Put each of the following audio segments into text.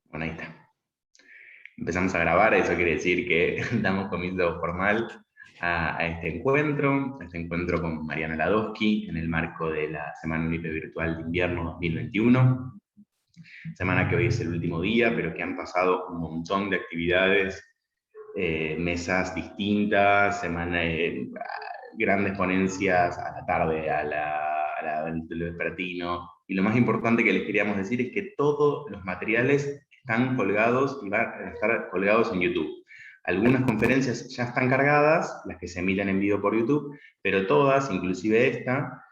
Bueno, ahí está. Empezamos a grabar, eso quiere decir que damos comienzo formal a este encuentro con Mariana Ladosky en el marco de la Semana UNIPE Virtual de Invierno 2021. Semana que hoy es el último día, pero que han pasado un montón de actividades, mesas distintas, grandes ponencias a la tarde, del vespertino. Y lo más importante que les queríamos decir es que todos los materiales están colgados y van a estar colgados en YouTube. Algunas conferencias ya están cargadas, las que se emiten en vivo por YouTube, pero todas, inclusive esta,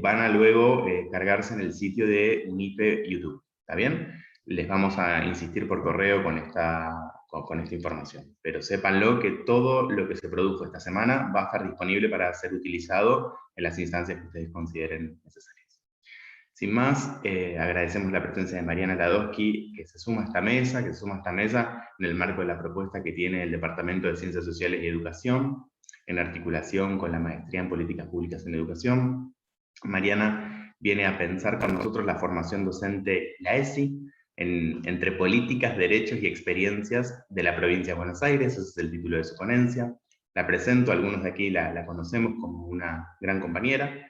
van a luego cargarse en el sitio de UNIPE YouTube. ¿Está bien? Les vamos a insistir por correo con esta información. Pero sépanlo que todo lo que se produjo esta semana va a estar disponible para ser utilizado en las instancias que ustedes consideren necesarias. Sin más, agradecemos la presencia de Mariana Ladosky, que se suma a esta mesa en el marco de la propuesta que tiene el Departamento de Ciencias Sociales y Educación, en articulación con la Maestría en Políticas Públicas en Educación. Mariana viene a pensar con nosotros la formación docente, la ESI, entre políticas, derechos y experiencias de la provincia de Buenos Aires. Ese es el título de su ponencia. La presento, algunos de aquí la conocemos como una gran compañera,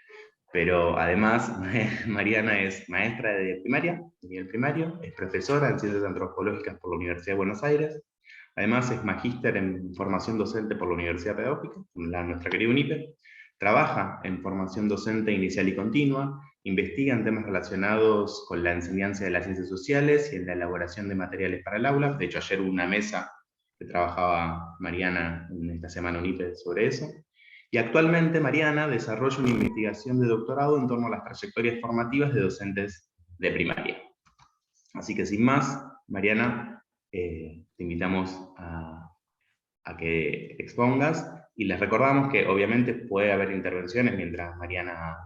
pero además Mariana es maestra de primaria, de nivel primario, es profesora en Ciencias Antropológicas por la Universidad de Buenos Aires, además es magíster en formación docente por la Universidad Pedagógica, nuestra querida UNIPE, trabaja en formación docente inicial y continua, investiga en temas relacionados con la enseñanza de las ciencias sociales y en la elaboración de materiales para el aula. De hecho, ayer hubo una mesa que trabajaba Mariana en esta semana UNIPE sobre eso. Y actualmente Mariana desarrolla una investigación de doctorado en torno a las trayectorias formativas de docentes de primaria. Así que sin más, Mariana, te invitamos a que expongas, y les recordamos que obviamente puede haber intervenciones mientras Mariana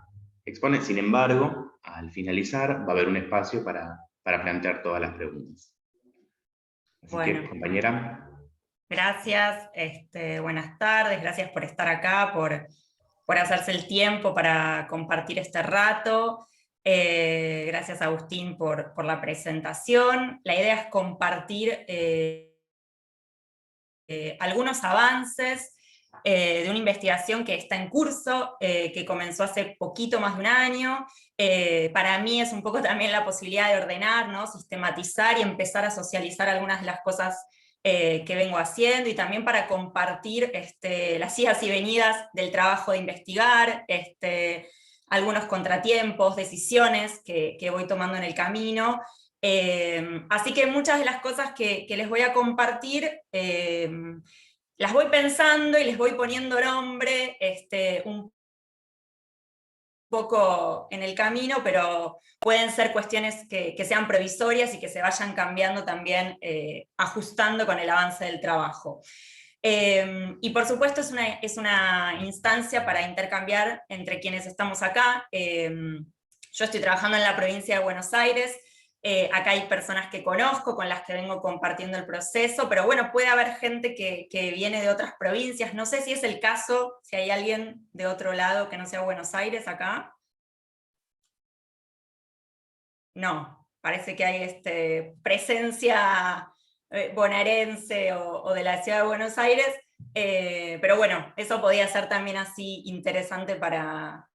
expone. Sin embargo, al finalizar va a haber un espacio para plantear todas las preguntas. Así que, compañera. Gracias, buenas tardes, gracias por estar acá, por hacerse el tiempo para compartir este rato. Gracias, Agustín, por la presentación. La idea es compartir algunos avances de una investigación que está en curso, que comenzó hace poquito más de un año. Para mí es un poco también la posibilidad de ordenar, ¿no? Sistematizar y empezar a socializar algunas de las cosas que vengo haciendo, y también para compartir las idas y venidas del trabajo de investigar, algunos contratiempos, decisiones que voy tomando en el camino. Así que muchas de las cosas que les voy a compartir las voy pensando y les voy poniendo nombre un poco en el camino, pero pueden ser cuestiones que sean provisorias y que se vayan cambiando también, ajustando con el avance del trabajo. Y por supuesto es una instancia para intercambiar entre quienes estamos acá. Yo estoy trabajando en la provincia de Buenos Aires. Acá hay personas que conozco, con las que vengo compartiendo el proceso, pero bueno, puede haber gente que viene de otras provincias. No sé si es el caso, si hay alguien de otro lado que no sea Buenos Aires acá. No, parece que hay presencia bonaerense o de la ciudad de Buenos Aires, pero bueno, eso podía ser también así interesante para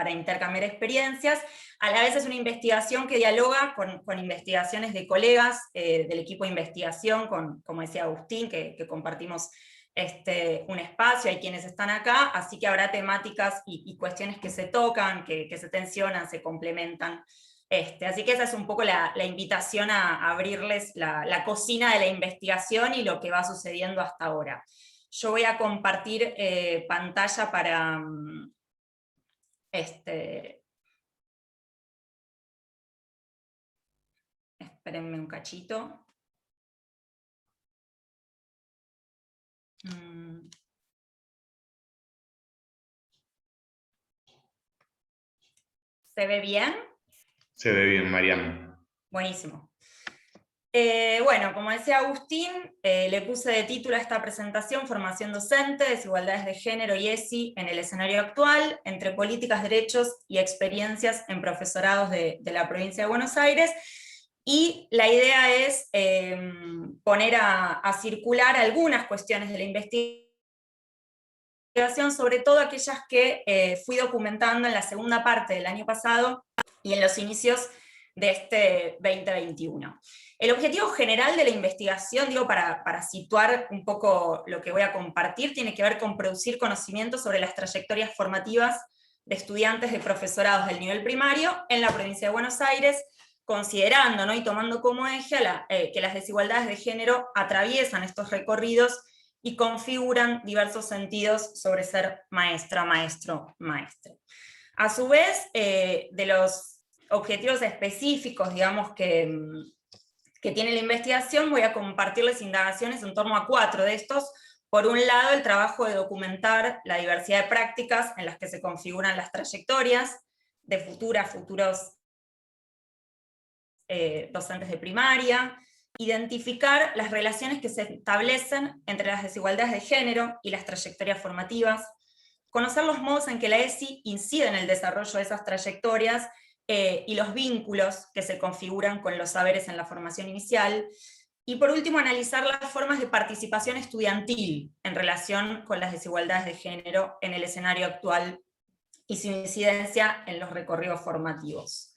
intercambiar experiencias. A la vez es una investigación que dialoga con investigaciones de colegas del equipo de investigación, como decía Agustín, que compartimos un espacio, hay quienes están acá, así que habrá temáticas y cuestiones que se tocan, que se tensionan, se complementan. Así que esa es un poco la invitación a abrirles la cocina de la investigación y lo que va sucediendo hasta ahora. Yo voy a compartir pantalla para... Espérenme un cachito. ¿Se ve bien? Se ve bien, Mariana. Buenísimo. Bueno, como decía Agustín, le puse de título a esta presentación Formación Docente, Desigualdades de Género y ESI en el escenario actual, entre políticas, derechos y experiencias en profesorados de la provincia de Buenos Aires. Y la idea es poner a circular algunas cuestiones de la investigación, sobre todo aquellas que fui documentando en la segunda parte del año pasado y en los inicios de este 2021. El objetivo general de la investigación, digo, para situar un poco lo que voy a compartir, tiene que ver con producir conocimiento sobre las trayectorias formativas de estudiantes de profesorados del nivel primario en la provincia de Buenos Aires, considerando, ¿no?, y tomando como eje que las desigualdades de género atraviesan estos recorridos y configuran diversos sentidos sobre ser maestra, maestro, maestre. A su vez, de los objetivos específicos, digamos, que tiene la investigación, voy a compartirles indagaciones en torno a 4 de estos. Por un lado, el trabajo de documentar la diversidad de prácticas en las que se configuran las trayectorias de futuros docentes de primaria, identificar las relaciones que se establecen entre las desigualdades de género y las trayectorias formativas, conocer los modos en que la ESI incide en el desarrollo de esas trayectorias y los vínculos que se configuran con los saberes en la formación inicial, y por último analizar las formas de participación estudiantil en relación con las desigualdades de género en el escenario actual y su incidencia en los recorridos formativos.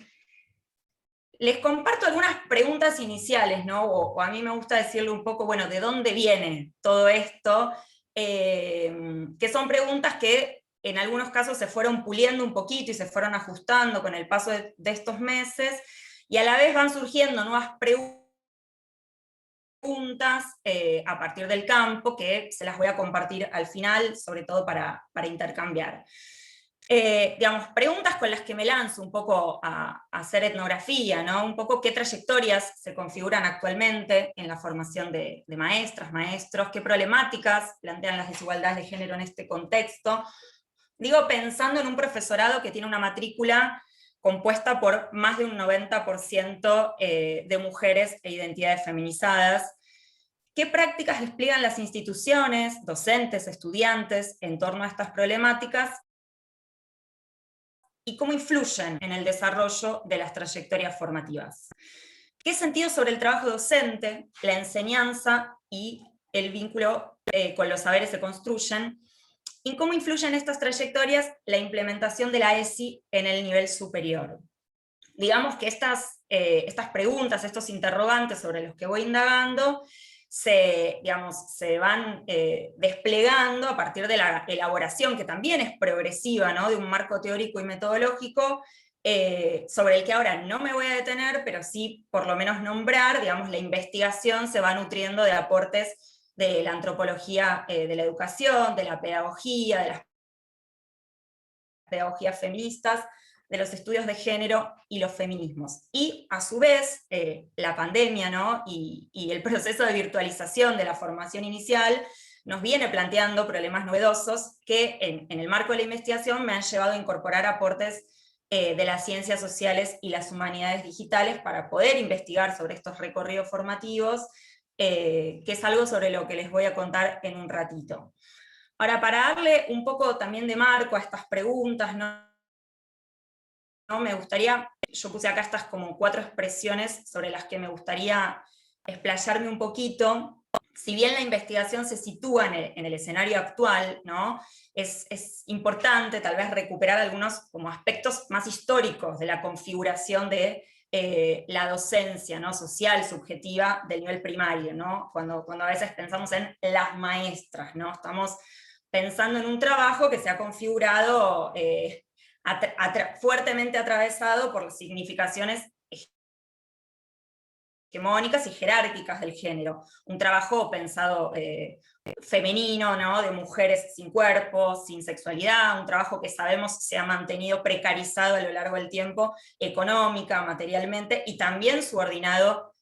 Les comparto algunas preguntas iniciales, ¿no? O a mí me gusta decirle un poco, bueno, ¿de dónde viene todo esto? Que son preguntas que en algunos casos se fueron puliendo un poquito y se fueron ajustando con el paso de estos meses, y a la vez van surgiendo nuevas preguntas a partir del campo, que se las voy a compartir al final, sobre todo para intercambiar. Digamos, preguntas con las que me lanzo un poco a hacer etnografía, ¿no? Un poco qué trayectorias se configuran actualmente en la formación de maestras, maestros, qué problemáticas plantean las desigualdades de género en este contexto. Digo, pensando en un profesorado que tiene una matrícula compuesta por más de un 90% de mujeres e identidades feminizadas. ¿Qué prácticas despliegan las instituciones, docentes, estudiantes en torno a estas problemáticas? ¿Y cómo influyen en el desarrollo de las trayectorias formativas? ¿Qué sentido sobre el trabajo docente, la enseñanza y el vínculo con los saberes se construyen? ¿Y cómo influyen estas trayectorias la implementación de la ESI en el nivel superior? Digamos que estas preguntas, estos interrogantes sobre los que voy indagando, se van desplegando a partir de la elaboración, que también es progresiva, ¿no?, de un marco teórico y metodológico, sobre el que ahora no me voy a detener, pero sí por lo menos nombrar. Digamos, la investigación se va nutriendo de aportes de la antropología de la educación, de la pedagogía, de las pedagogías feministas, de los estudios de género y los feminismos. Y a su vez, la pandemia, ¿no?, y el proceso de virtualización de la formación inicial nos viene planteando problemas novedosos que en el marco de la investigación me han llevado a incorporar aportes de las ciencias sociales y las humanidades digitales para poder investigar sobre estos recorridos formativos, que es algo sobre lo que les voy a contar en un ratito. Ahora, para darle un poco también de marco a estas preguntas, ¿no? Me gustaría, yo puse acá estas como 4 expresiones sobre las que me gustaría explayarme un poquito. Si bien la investigación se sitúa en el escenario actual, ¿no?, es importante tal vez recuperar algunos como aspectos más históricos de la configuración de la docencia, ¿no?, social, subjetiva del nivel primario, ¿no? Cuando a veces pensamos en las maestras, ¿no?, estamos pensando en un trabajo que se ha configurado fuertemente atravesado por las significaciones hegemónicas y jerárquicas del género. Un trabajo pensado femenino, ¿no?, de mujeres sin cuerpo, sin sexualidad, un trabajo que sabemos se ha mantenido precarizado a lo largo del tiempo, económica, materialmente, y también subordinado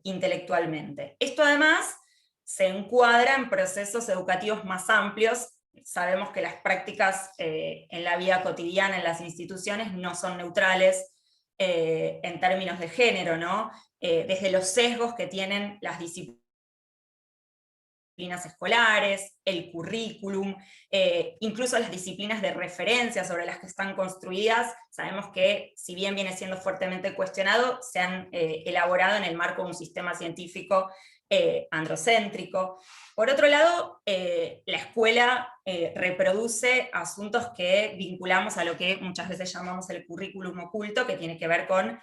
intelectualmente. Esto además se encuadra en procesos educativos más amplios. Sabemos que las prácticas en la vida cotidiana, en las instituciones, no son neutrales en términos de género, ¿no? Desde los sesgos que tienen las disciplinas disciplinas escolares, el currículum, incluso las disciplinas de referencia sobre las que están construidas, sabemos que, si bien viene siendo fuertemente cuestionado, se han elaborado en el marco de un sistema científico androcéntrico. Por otro lado, la escuela reproduce asuntos que vinculamos a lo que muchas veces llamamos el currículum oculto, que tiene que ver con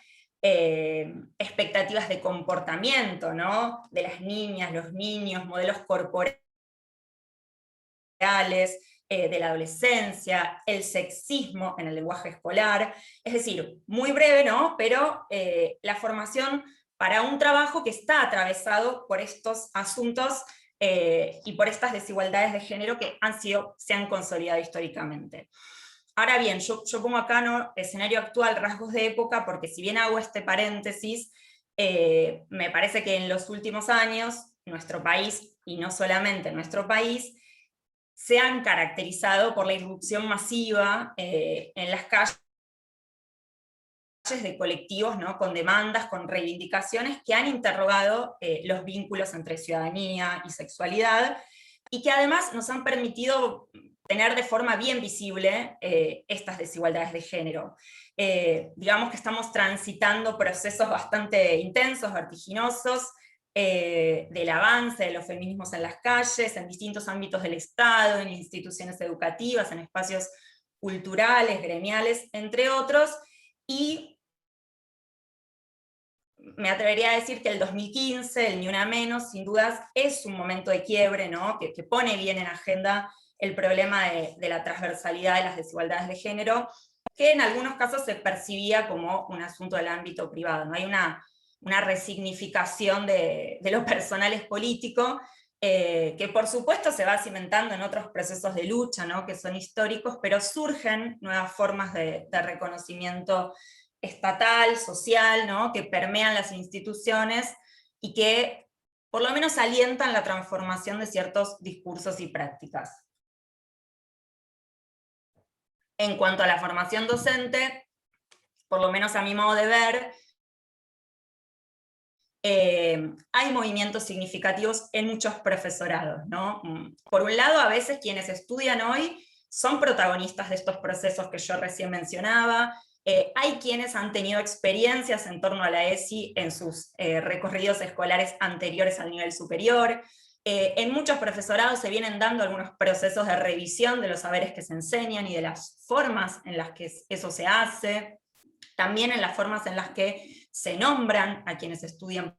expectativas de comportamiento, ¿no? De las niñas, los niños, modelos corporales, de la adolescencia, el sexismo en el lenguaje escolar, es decir, muy breve, ¿no? Pero la formación para un trabajo que está atravesado por estos asuntos y por estas desigualdades de género que se han consolidado históricamente. Ahora bien, yo pongo acá, ¿no?, escenario actual, rasgos de época, porque si bien hago este paréntesis, me parece que en los últimos años, nuestro país, y no solamente nuestro país, se han caracterizado por la irrupción masiva en las calles de colectivos, ¿no?, con demandas, con reivindicaciones que han interrogado los vínculos entre ciudadanía y sexualidad, y que además nos han permitido tener de forma bien visible estas desigualdades de género. Digamos que estamos transitando procesos bastante intensos, vertiginosos, del avance de los feminismos en las calles, en distintos ámbitos del Estado, en instituciones educativas, en espacios culturales, gremiales, entre otros, y me atrevería a decir que el 2015, el Ni Una Menos, sin dudas, es un momento de quiebre, ¿no?, que pone bien en agenda el problema de la transversalidad de las desigualdades de género, que en algunos casos se percibía como un asunto del ámbito privado, ¿no? Hay una resignificación de lo personal es político, que por supuesto se va cimentando en otros procesos de lucha, ¿no?, que son históricos, pero surgen nuevas formas de reconocimiento estatal, social, ¿no?, que permean las instituciones y que por lo menos alientan la transformación de ciertos discursos y prácticas. En cuanto a la formación docente, por lo menos a mi modo de ver, hay movimientos significativos en muchos profesorados, ¿no? Por un lado, a veces quienes estudian hoy son protagonistas de estos procesos que yo recién mencionaba. Hay quienes han tenido experiencias en torno a la ESI en sus recorridos escolares anteriores al nivel superior. En muchos profesorados se vienen dando algunos procesos de revisión de los saberes que se enseñan y de las formas en las que eso se hace, también en las formas en las que se nombran a quienes estudian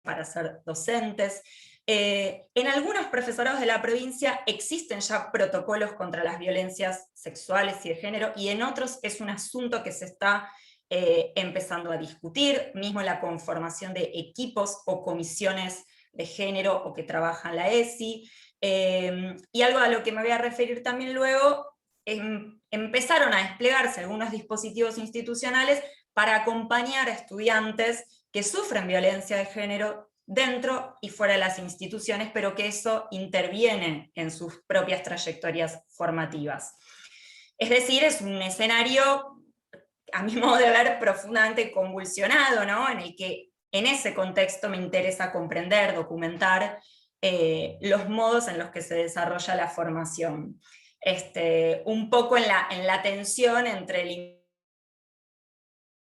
para ser docentes. En algunos profesorados de la provincia existen ya protocolos contra las violencias sexuales y de género, y en otros es un asunto que se está empezando a discutir, mismo en la conformación de equipos o comisiones de género o que trabajan la ESI. Y algo a lo que me voy a referir también luego, empezaron a desplegarse algunos dispositivos institucionales para acompañar a estudiantes que sufren violencia de género dentro y fuera de las instituciones, pero que eso interviene en sus propias trayectorias formativas. Es decir, es un escenario, a mi modo de ver, profundamente convulsionado, ¿no?, en el que en ese contexto me interesa comprender, documentar los modos en los que se desarrolla la formación. Un poco en la tensión entre el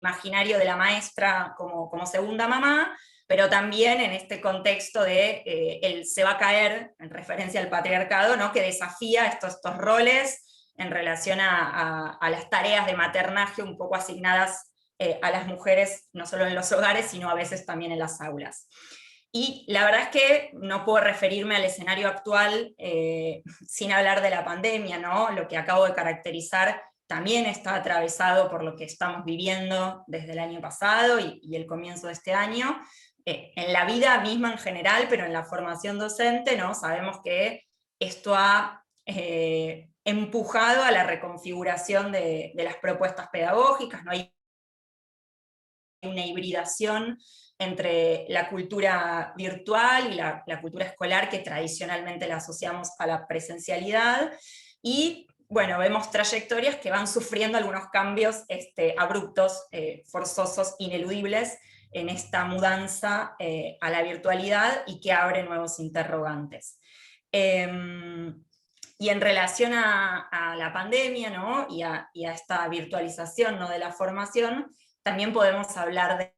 imaginario de la maestra como segunda mamá, pero también en este contexto de el se va a caer, en referencia al patriarcado, ¿no?, que desafía estos roles en relación a las tareas de maternaje un poco asignadas a las mujeres, no solo en los hogares, sino a veces también en las aulas. Y la verdad es que no puedo referirme al escenario actual sin hablar de la pandemia, ¿no? Lo que acabo de caracterizar también está atravesado por lo que estamos viviendo desde el año pasado y el comienzo de este año, en la vida misma en general, pero en la formación docente, ¿no? Sabemos que esto ha empujado a la reconfiguración de las propuestas pedagógicas, ¿no? Hay una hibridación entre la cultura virtual y la cultura escolar que tradicionalmente la asociamos a la presencialidad, y bueno, vemos trayectorias que van sufriendo algunos cambios abruptos, forzosos, ineludibles, en esta mudanza a la virtualidad y que abre nuevos interrogantes. Y en relación a la pandemia, ¿no? y a esta virtualización, ¿no? de la formación, también podemos hablar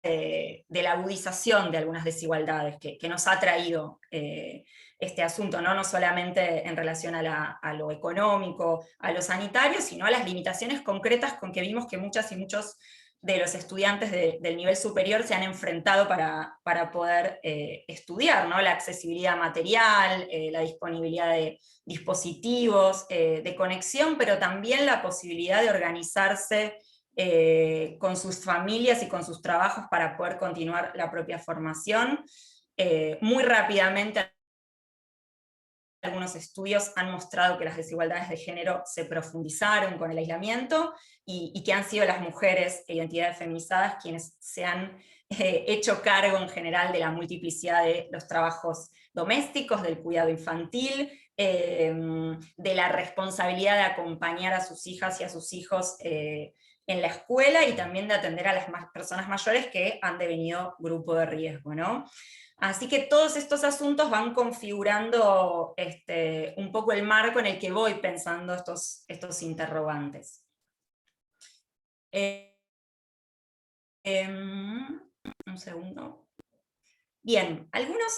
de la agudización de algunas desigualdades que nos ha traído este asunto, ¿no? No solamente en relación a lo económico, a lo sanitario, sino a las limitaciones concretas con que vimos que muchas y muchos de los estudiantes del nivel superior se han enfrentado para poder estudiar, ¿no? La accesibilidad material, la disponibilidad de dispositivos, de conexión, pero también la posibilidad de organizarse con sus familias y con sus trabajos para poder continuar la propia formación. Muy rápidamente algunos estudios han mostrado que las desigualdades de género se profundizaron con el aislamiento y que han sido las mujeres e identidades feminizadas quienes se han hecho cargo en general de la multiplicidad de los trabajos domésticos, del cuidado infantil, de la responsabilidad de acompañar a sus hijas y a sus hijos en la escuela, y también de atender a las personas mayores que han devenido grupo de riesgo, ¿no? Así que todos estos asuntos van configurando un poco el marco en el que voy pensando estos interrogantes. Un segundo. Bien, algunos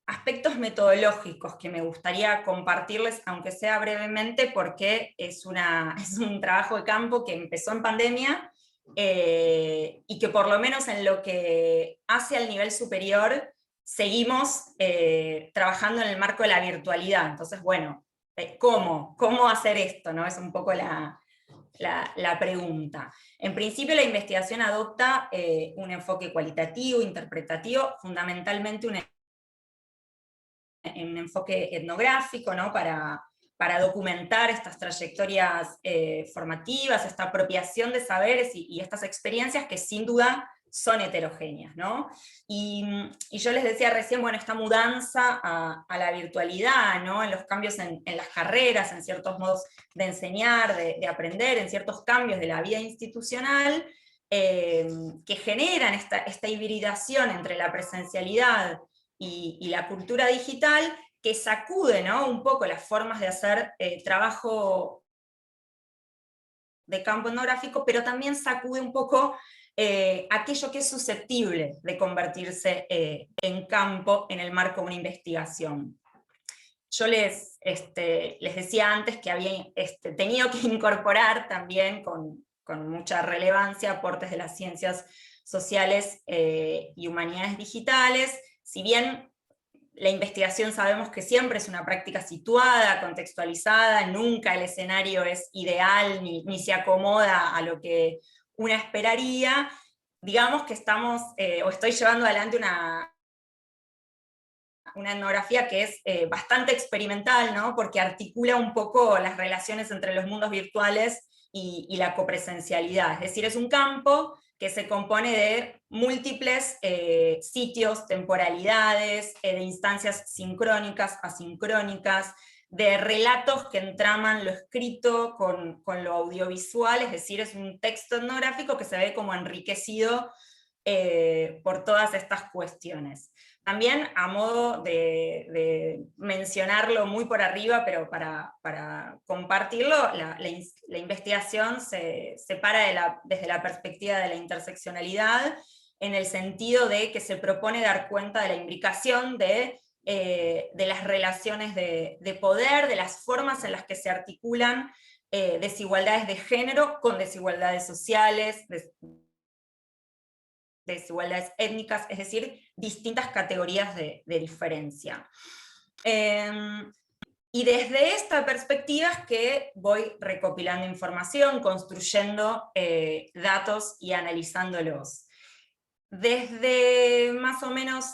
aspectos metodológicos que me gustaría compartirles, aunque sea brevemente, porque es un trabajo de campo que empezó en pandemia, y que por lo menos en lo que hace al nivel superior, seguimos trabajando en el marco de la virtualidad. Entonces, bueno, ¿cómo hacer esto? ¿No? Es un poco la pregunta. En principio, la investigación adopta un enfoque cualitativo, interpretativo, fundamentalmente un enfoque etnográfico, ¿no? para documentar estas trayectorias formativas, esta apropiación de saberes y estas experiencias que sin duda son heterogéneas, ¿no? Y yo les decía recién, bueno, esta mudanza a la virtualidad, ¿no? En los cambios en las carreras, en ciertos modos de enseñar, de aprender, en ciertos cambios de la vida institucional, que generan esta hibridación entre la presencialidad y la cultura digital, que sacude, ¿no? un poco las formas de hacer trabajo de campo etnográfico, pero también sacude un poco aquello que es susceptible de convertirse en campo en el marco de una investigación. Yo les decía antes que había tenido que incorporar también con mucha relevancia aportes de las ciencias sociales y humanidades digitales. Si bien la investigación sabemos que siempre es una práctica situada, contextualizada, nunca el escenario es ideal ni se acomoda a lo que una esperaría, digamos que estamos, o estoy llevando adelante una etnografía que es bastante experimental, ¿no? Porque articula un poco las relaciones entre los mundos virtuales y la copresencialidad. Es decir, es un campo que se compone de múltiples sitios, temporalidades, de instancias sincrónicas, asincrónicas, de relatos que entraman lo escrito con lo audiovisual, es decir, es un texto etnográfico que se ve como enriquecido por todas estas cuestiones. También, a modo de mencionarlo muy por arriba, pero para compartirlo, la investigación se para desde la perspectiva de la interseccionalidad, en el sentido de que se propone dar cuenta de la imbricación de las relaciones de poder, de las formas en las que se articulan desigualdades de género con desigualdades sociales, desigualdades étnicas, es decir, distintas categorías de diferencia. Y desde esta perspectiva es que voy recopilando información, construyendo datos y analizándolos. Desde más o menos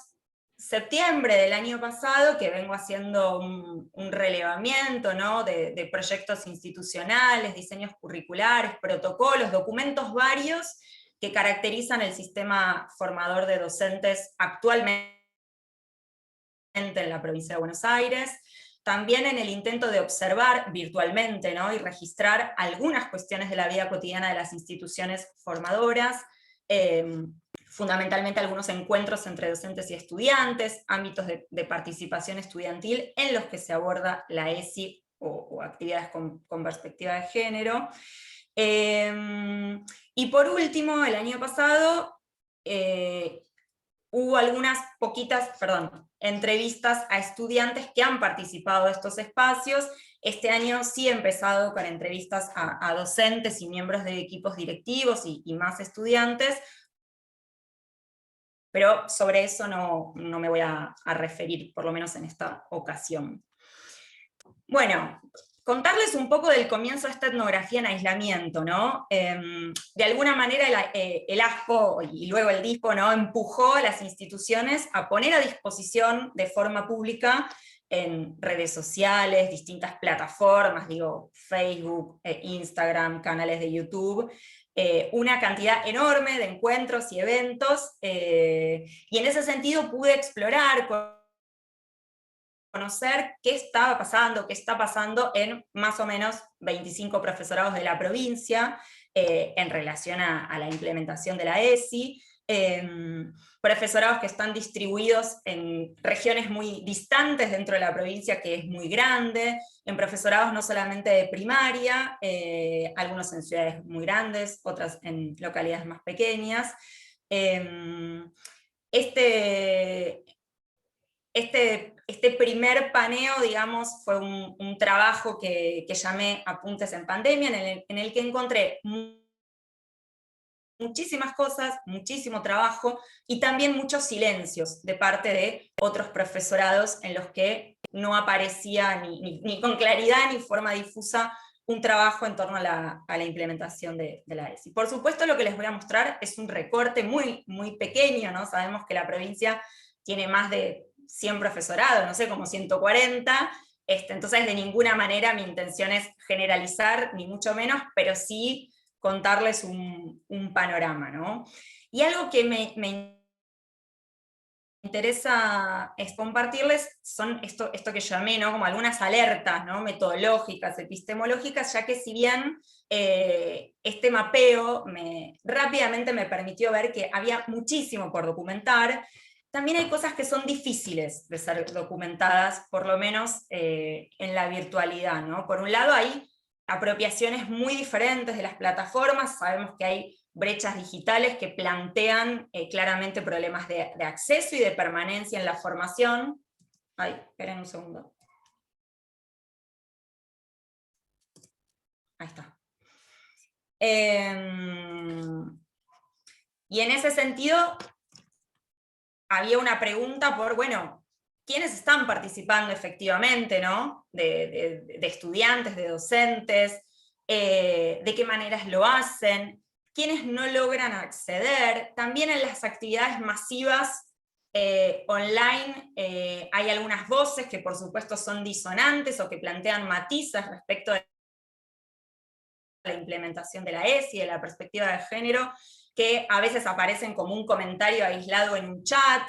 septiembre del año pasado, que vengo haciendo un relevamiento, ¿no? de proyectos institucionales, diseños curriculares, protocolos, documentos varios, que caracterizan el sistema formador de docentes actualmente en la provincia de Buenos Aires, también en el intento de observar virtualmente, ¿no? y registrar algunas cuestiones de la vida cotidiana de las instituciones formadoras, fundamentalmente algunos encuentros entre docentes y estudiantes, ámbitos de participación estudiantil en los que se aborda la ESI o actividades con perspectiva de género. Y por último, el año pasado hubo algunas poquitas, entrevistas a estudiantes que han participado de estos espacios. Este año sí he empezado con entrevistas a docentes y miembros de equipos directivos y más estudiantes, pero sobre eso no me voy a referir, por lo menos en esta ocasión. Bueno, contarles un poco del comienzo de esta etnografía en aislamiento, ¿no? De alguna manera el ASPO y luego el DISPO, ¿no?, empujó a las instituciones a poner a disposición de forma pública en redes sociales, distintas plataformas, digo, Facebook, Instagram, canales de YouTube, una cantidad enorme de encuentros y eventos, y en ese sentido pude explorar, conocer qué estaba pasando, qué está pasando en más o menos 25 profesorados de la provincia en relación a la implementación de la ESI, profesorados que están distribuidos en regiones muy distantes dentro de la provincia, que es muy grande, en profesorados no solamente de primaria, algunos en ciudades muy grandes, otras en localidades más pequeñas. Este primer paneo, digamos, fue un trabajo que llamé Apuntes en Pandemia, en el que encontré muchísimas cosas, muchísimo trabajo, y también muchos silencios de parte de otros profesorados en los que no aparecía ni con claridad ni forma difusa un trabajo en torno a la implementación de la ESI. Por supuesto, lo que les voy a mostrar es un recorte muy, muy pequeño, ¿no? Sabemos que la provincia tiene más de 100 profesorados, no sé, como 140, entonces de ninguna manera mi intención es generalizar, ni mucho menos, pero sí contarles un panorama, ¿no? Y algo que me interesa es compartirles son esto que llamé, ¿no?, como algunas alertas, ¿no?, metodológicas, epistemológicas, ya que si bien este mapeo rápidamente me permitió ver que había muchísimo por documentar, también hay cosas que son difíciles de ser documentadas, por lo menos en la virtualidad, ¿no? Por un lado hay apropiaciones muy diferentes de las plataformas, sabemos que hay brechas digitales que plantean claramente problemas de acceso y de permanencia en la formación. Ay, esperen un segundo. Ahí está. Y en ese sentido, había una pregunta por, bueno, ¿quiénes están participando efectivamente, ¿no?, de estudiantes, de docentes? ¿De qué maneras lo hacen? ¿Quiénes no logran acceder? También en las actividades masivas online hay algunas voces que por supuesto son disonantes o que plantean matices respecto de la implementación de la ESI, de la perspectiva de género, que a veces aparecen como un comentario aislado en un chat,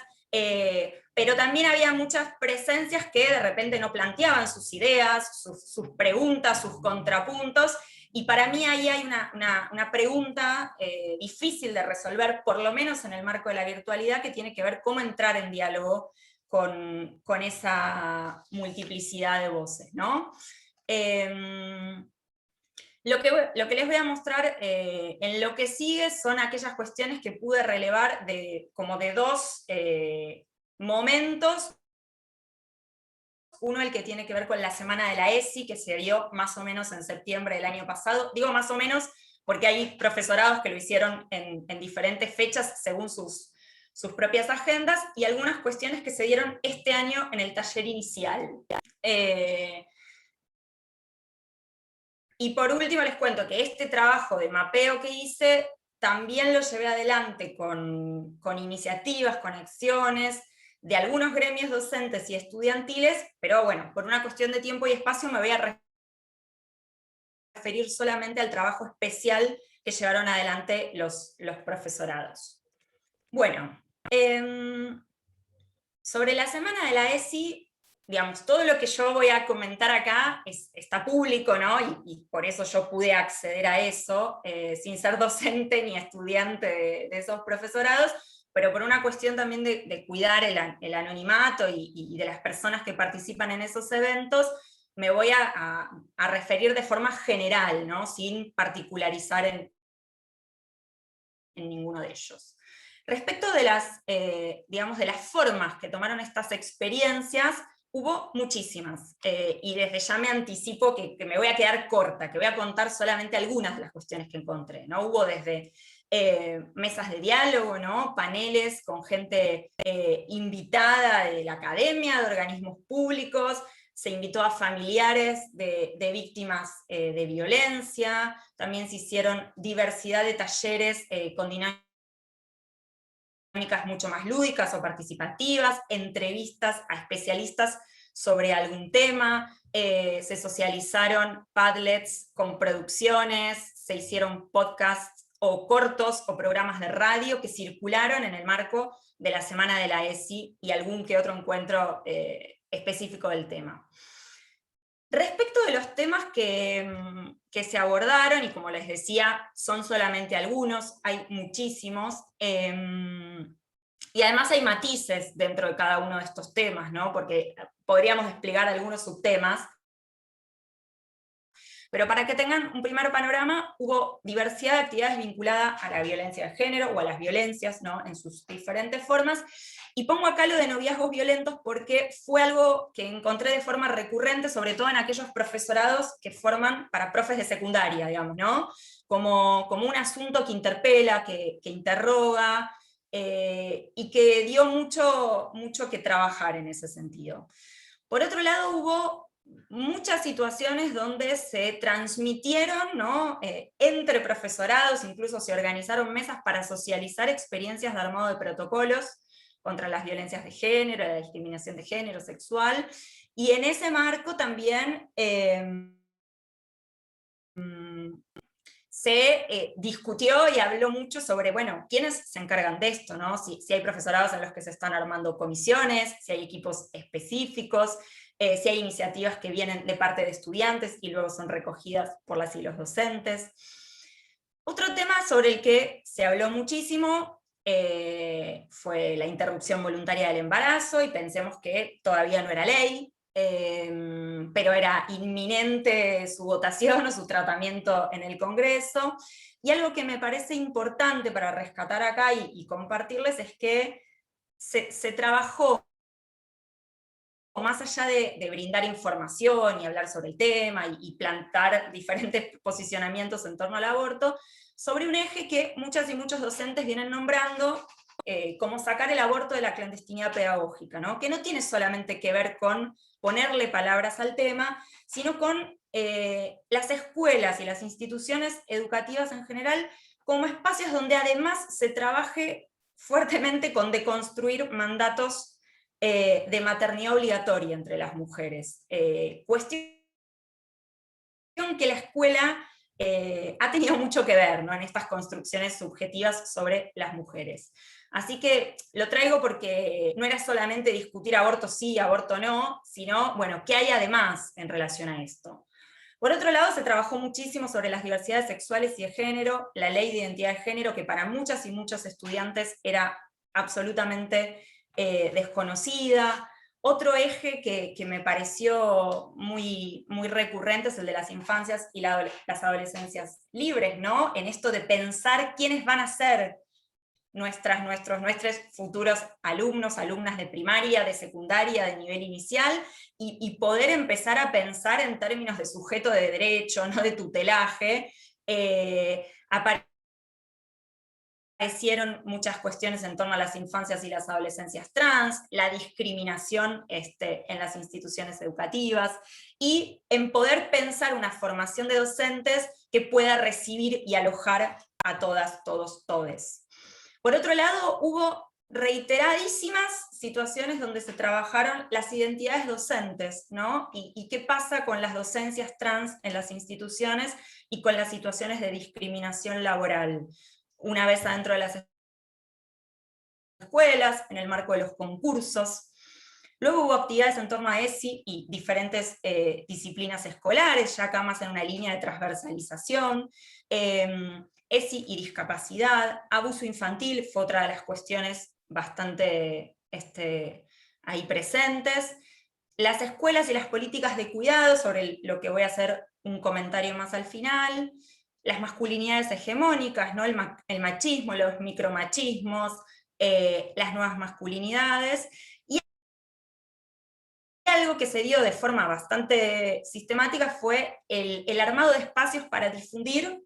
pero también había muchas presencias que de repente no planteaban sus ideas, sus preguntas, sus contrapuntos, y para mí ahí hay una pregunta difícil de resolver, por lo menos en el marco de la virtualidad, que tiene que ver cómo entrar en diálogo con esa multiplicidad de voces, ¿no? Lo que les voy a mostrar en lo que sigue son aquellas cuestiones que pude relevar como de dos momentos. Uno, el que tiene que ver con la semana de la ESI, que se dio más o menos en septiembre del año pasado. Digo más o menos porque hay profesorados que lo hicieron en diferentes fechas según sus propias agendas, y algunas cuestiones que se dieron este año en el taller inicial. Y por último les cuento que este trabajo de mapeo que hice también lo llevé adelante con iniciativas, con acciones de algunos gremios docentes y estudiantiles, pero bueno, por una cuestión de tiempo y espacio me voy a referir solamente al trabajo especial que llevaron adelante los profesorados. Bueno, sobre la semana de la ESI, digamos, todo lo que yo voy a comentar acá está público, ¿no? Y por eso yo pude acceder a eso, sin ser docente ni estudiante de esos profesorados, pero por una cuestión también de cuidar el anonimato y de las personas que participan en esos eventos, me voy a referir de forma general, ¿no? Sin particularizar en ninguno de ellos. Respecto de las, digamos, de las formas que tomaron estas experiencias, hubo muchísimas, y desde ya me anticipo que me voy a quedar corta, que voy a contar solamente algunas de las cuestiones que encontré, ¿no? Hubo desde mesas de diálogo, ¿no? Paneles con gente invitada de la academia, de organismos públicos, se invitó a familiares de víctimas de violencia, también se hicieron diversidad de talleres con dinámicas mucho más lúdicas o participativas, entrevistas a especialistas sobre algún tema, se socializaron Padlets con producciones, se hicieron podcasts o cortos o programas de radio que circularon en el marco de la Semana de la ESI y algún que otro encuentro específico del tema. Respecto de los temas que se abordaron, y como les decía, son solamente algunos, hay muchísimos, y además hay matices dentro de cada uno de estos temas, ¿no? Porque podríamos desplegar algunos subtemas, pero para que tengan un primer panorama, hubo diversidad de actividades vinculadas a la violencia de género, o a las violencias, ¿no? En sus diferentes formas, y pongo acá lo de noviazgos violentos porque fue algo que encontré de forma recurrente, sobre todo en aquellos profesorados que forman para profes de secundaria, digamos, ¿no? Como un asunto que interpela, que interroga, y que dio mucho que trabajar en ese sentido. Por otro lado, hubo muchas situaciones donde se transmitieron, ¿no? Entre profesorados, incluso se organizaron mesas para socializar experiencias de armado de protocolos contra las violencias de género, la discriminación de género, sexual, y en ese marco también se discutió y habló mucho sobre, bueno, quiénes se encargan de esto, ¿no? Si hay profesorados en los que se están armando comisiones, si hay equipos específicos, si hay iniciativas que vienen de parte de estudiantes y luego son recogidas por las y los docentes. Otro tema sobre el que se habló muchísimo fue la interrupción voluntaria del embarazo, y pensemos que todavía no era ley, pero era inminente su votación o su tratamiento en el Congreso. Y algo que me parece importante para rescatar acá y compartirles es que se trabajó, más allá de brindar información y hablar sobre el tema y plantar diferentes posicionamientos en torno al aborto, sobre un eje que muchas y muchos docentes vienen nombrando como sacar el aborto de la clandestinidad pedagógica, ¿no? Que no tiene solamente que ver con ponerle palabras al tema, sino con las escuelas y las instituciones educativas en general como espacios donde además se trabaje fuertemente con deconstruir mandatos de maternidad obligatoria entre las mujeres. Cuestión que la escuela ha tenido mucho que ver, ¿no? En estas construcciones subjetivas sobre las mujeres. Así que lo traigo porque no era solamente discutir aborto sí, aborto no, sino, bueno, ¿qué hay además en relación a esto? Por otro lado, se trabajó muchísimo sobre las diversidades sexuales y de género, la ley de identidad de género, que para muchas y muchos estudiantes era absolutamente desconocida. Otro eje que me pareció muy recurrente es el de las infancias y las adolescencias libres, ¿no? En esto de pensar quiénes van a ser nuestros futuros alumnos, alumnas de primaria, de secundaria, de nivel inicial, y poder empezar a pensar en términos de sujeto de derecho, no de tutelaje. Aparecieron muchas cuestiones en torno a las infancias y las adolescencias trans, la discriminación en las instituciones educativas, y en poder pensar una formación de docentes que pueda recibir y alojar a todas, todos, todes. Por otro lado, hubo reiteradísimas situaciones donde se trabajaron las identidades docentes, ¿no? Y qué pasa con las docencias trans en las instituciones y con las situaciones de discriminación laboral. Una vez adentro de las escuelas, en el marco de los concursos. Luego hubo actividades en torno a ESI y diferentes disciplinas escolares, ya acá más en una línea de transversalización. ESI y discapacidad, abuso infantil fue otra de las cuestiones bastante ahí presentes. Las escuelas y las políticas de cuidado, sobre lo que voy a hacer un comentario más al final. Las masculinidades hegemónicas, ¿no? el machismo, los micromachismos, las nuevas masculinidades. Y algo que se dio de forma bastante sistemática fue el armado de espacios para difundir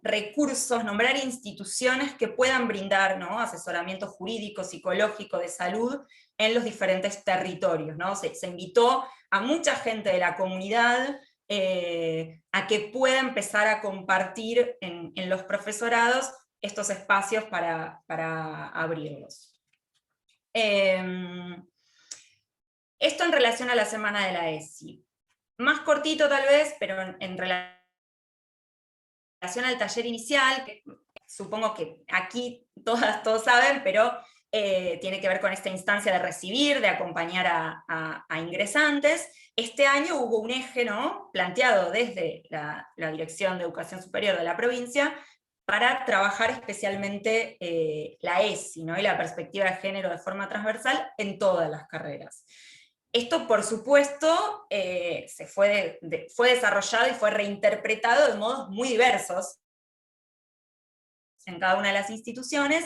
recursos, nombrar instituciones que puedan brindar, ¿no? asesoramiento jurídico, psicológico, de salud en los diferentes territorios, ¿no? Se invitó a mucha gente de la comunidad a que pueda empezar a compartir en los profesorados estos espacios para abrirlos. Esto en relación a la semana de la ESI. Más cortito tal vez, pero en relación al taller inicial, que supongo que aquí todos saben, pero tiene que ver con esta instancia de recibir, de acompañar a ingresantes. Este año hubo un eje, ¿no? planteado desde la Dirección de Educación Superior de la provincia, para trabajar especialmente la ESI, ¿no? y la perspectiva de género de forma transversal en todas las carreras. Esto, por supuesto, fue desarrollado y fue reinterpretado de modos muy diversos en cada una de las instituciones,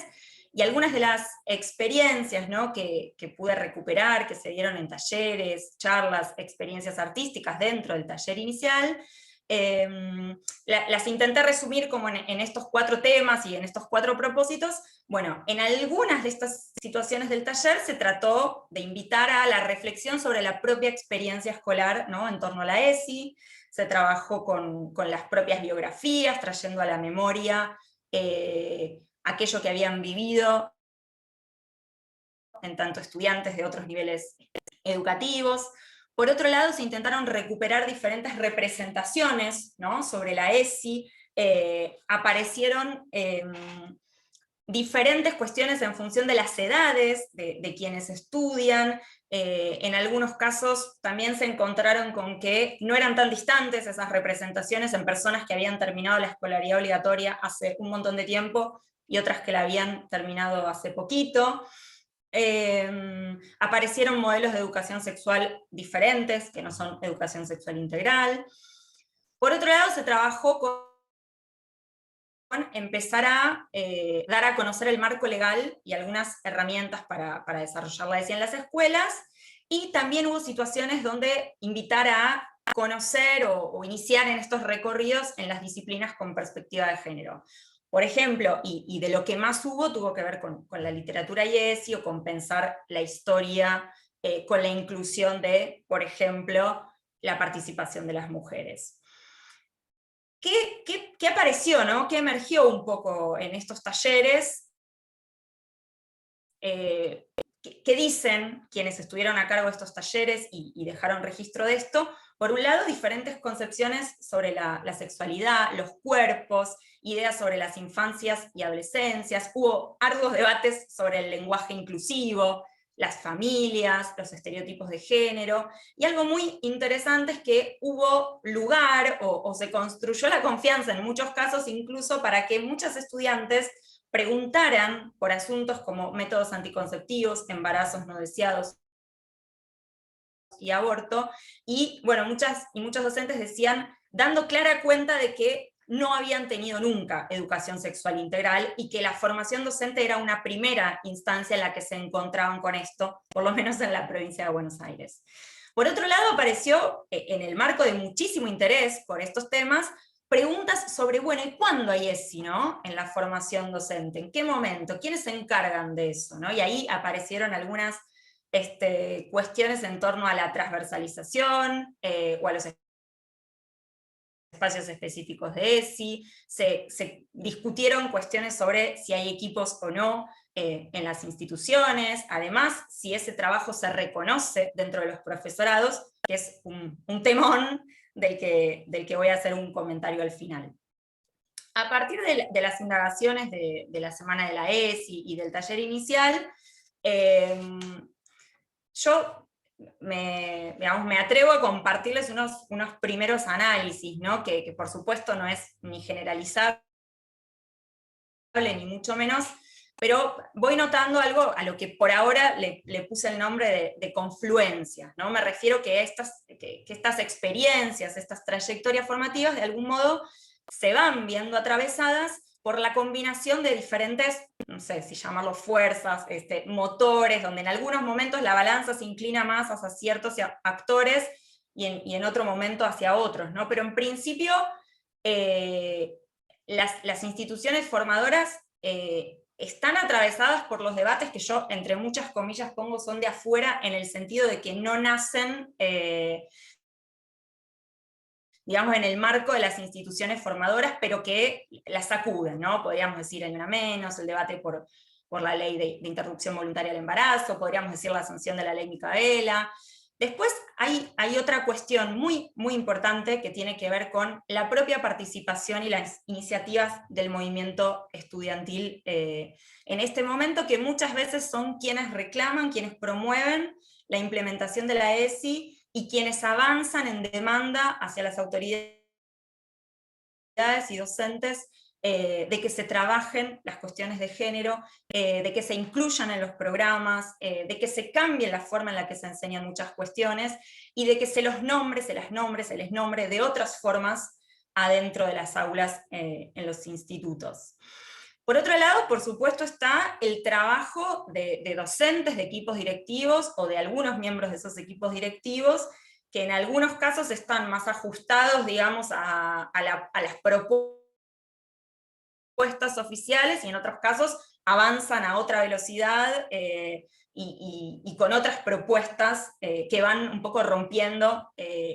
y algunas de las experiencias, ¿no? que pude recuperar, que se dieron en talleres, charlas, experiencias artísticas dentro del taller inicial, las intenté resumir como en estos 4 temas y en estos 4 propósitos. Bueno, en algunas de estas situaciones del taller se trató de invitar a la reflexión sobre la propia experiencia escolar, ¿no? en torno a la ESI, se trabajó con las propias biografías, trayendo a la memoria aquello que habían vivido en tanto estudiantes de otros niveles educativos. Por otro lado, se intentaron recuperar diferentes representaciones, ¿no? sobre la ESI, aparecieron diferentes cuestiones en función de las edades de quienes estudian. En algunos casos también se encontraron con que no eran tan distantes esas representaciones en personas que habían terminado la escolaridad obligatoria hace un montón de tiempo y otras que la habían terminado hace poquito. Aparecieron modelos de educación sexual diferentes, que no son educación sexual integral. Por otro lado, se trabajó con empezar a dar a conocer el marco legal y algunas herramientas para desarrollar la ESI en las escuelas, y también hubo situaciones donde invitar a conocer o iniciar en estos recorridos en las disciplinas con perspectiva de género. Por ejemplo, y de lo que más hubo, tuvo que ver con la literatura y ESI, o con pensar la historia con la inclusión de, por ejemplo, la participación de las mujeres. ¿Qué apareció, ¿no? ¿Qué emergió un poco en estos talleres? ¿Qué dicen quienes estuvieron a cargo de estos talleres y dejaron registro de esto? Por un lado, diferentes concepciones sobre la sexualidad, los cuerpos, ideas sobre las infancias y adolescencias. Hubo arduos debates sobre el lenguaje inclusivo, las familias, los estereotipos de género, y algo muy interesante es que hubo lugar o se construyó la confianza en muchos casos, incluso para que muchas estudiantes preguntaran por asuntos como métodos anticonceptivos, embarazos no deseados y aborto, y bueno, muchos docentes decían, dando clara cuenta de que no habían tenido nunca educación sexual integral, y que la formación docente era una primera instancia en la que se encontraban con esto, por lo menos en la provincia de Buenos Aires. Por otro lado, apareció, en el marco de muchísimo interés por estos temas, preguntas sobre, bueno, ¿y cuándo hay ESI, no? en la formación docente? ¿En qué momento? ¿Quiénes se encargan de eso? ¿no? Y ahí aparecieron algunas cuestiones en torno a la transversalización o a los espacios específicos de ESI, se discutieron cuestiones sobre si hay equipos o no en las instituciones, además si ese trabajo se reconoce dentro de los profesorados, que es un temón del que voy a hacer un comentario al final. A partir de las indagaciones de la semana de la ESI y del taller inicial, yo me atrevo a compartirles unos primeros análisis, ¿no? Que por supuesto no es ni generalizable, ni mucho menos, pero voy notando algo a lo que por ahora le puse el nombre de confluencias, ¿no? Me refiero que estas experiencias, estas trayectorias formativas, de algún modo se van viendo atravesadas por la combinación de diferentes, no sé si llamarlo fuerzas, motores, donde en algunos momentos la balanza se inclina más hacia ciertos actores y en otro momento hacia otros, ¿no? Pero en principio las instituciones formadoras están atravesadas por los debates que yo, entre muchas comillas, pongo son de afuera, en el sentido de que no nacen, digamos, en el marco de las instituciones formadoras, pero que las sacuden, ¿no? Podríamos decir el menos, el debate por la ley de interrupción voluntaria del embarazo, podríamos decir la sanción de la ley Micaela. Después hay otra cuestión muy, muy importante que tiene que ver con la propia participación y las iniciativas del movimiento estudiantil en este momento, que muchas veces son quienes reclaman, quienes promueven la implementación de la ESI, y quienes avanzan en demanda hacia las autoridades y docentes de que se trabajen las cuestiones de género, de que se incluyan en los programas, de que se cambie la forma en la que se enseñan muchas cuestiones, y de que se les nombre de otras formas adentro de las aulas en los institutos. Por otro lado, por supuesto, está el trabajo de docentes, de equipos directivos, o de algunos miembros de esos equipos directivos, que en algunos casos están más ajustados, digamos, a las propuestas oficiales, y en otros casos avanzan a otra velocidad y con otras propuestas que van un poco rompiendo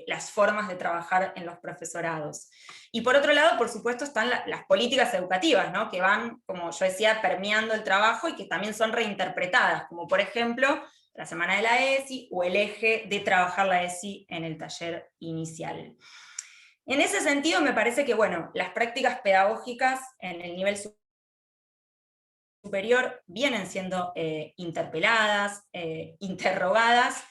las formas de trabajar en los profesorados. Y por otro lado, por supuesto, están las políticas educativas, ¿no? Que van, como yo decía, permeando el trabajo y que también son reinterpretadas, como por ejemplo la semana de la ESI, o el eje de trabajar la ESI en el taller inicial. En ese sentido, me parece que, bueno, las prácticas pedagógicas en el nivel superior vienen siendo interpeladas, interrogadas.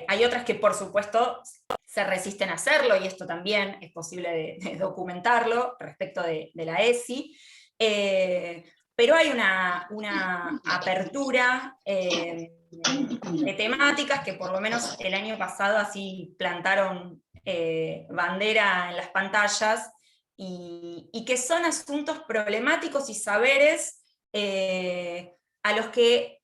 Hay otras que, por supuesto, se resisten a hacerlo, y esto también es posible de documentarlo respecto de la ESI. Pero hay una apertura de temáticas que por lo menos el año pasado así plantaron bandera en las pantallas, y que son asuntos problemáticos y saberes a los que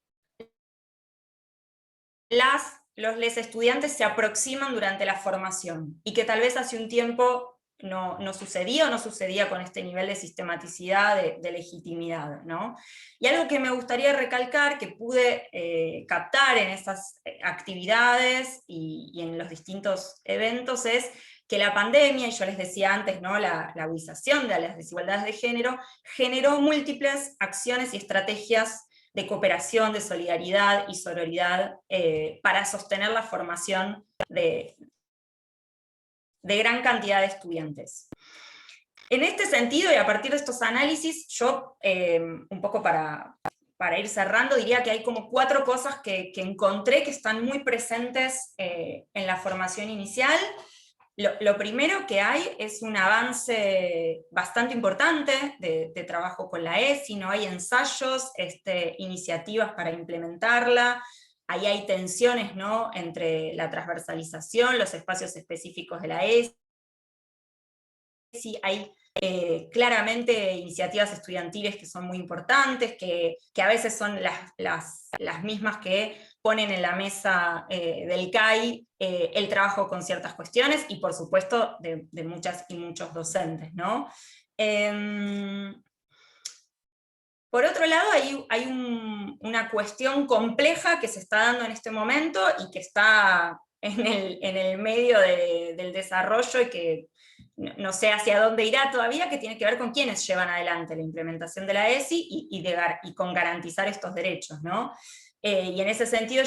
los estudiantes se aproximan durante la formación, y que tal vez hace un tiempo no sucedía, o no sucedía con este nivel de sistematicidad, de legitimidad, ¿no? Y algo que me gustaría recalcar, que pude captar en esas actividades y en los distintos eventos, es que la pandemia, y yo les decía antes, ¿no? la agudización de las desigualdades de género, generó múltiples acciones y estrategias de cooperación, de solidaridad y sororidad para sostener la formación de gran cantidad de estudiantes. En este sentido, y a partir de estos análisis, yo, un poco para ir cerrando, diría que hay como 4 cosas que encontré que están muy presentes en la formación inicial. Lo primero que hay es un avance bastante importante de trabajo con la ESI, ¿no? Hay ensayos, iniciativas para implementarla. Ahí hay tensiones, ¿no? Entre la transversalización, los espacios específicos de la ESI, hay claramente iniciativas estudiantiles que son muy importantes, que a veces son las mismas que ponen en la mesa del CAI el trabajo con ciertas cuestiones, y por supuesto de muchas y muchos docentes, ¿no? Por otro lado, hay una cuestión compleja que se está dando en este momento, y que está en el medio del desarrollo, y que no sé hacia dónde irá todavía, que tiene que ver con quiénes llevan adelante la implementación de la ESI y con garantizar estos derechos, ¿no? Y en ese sentido,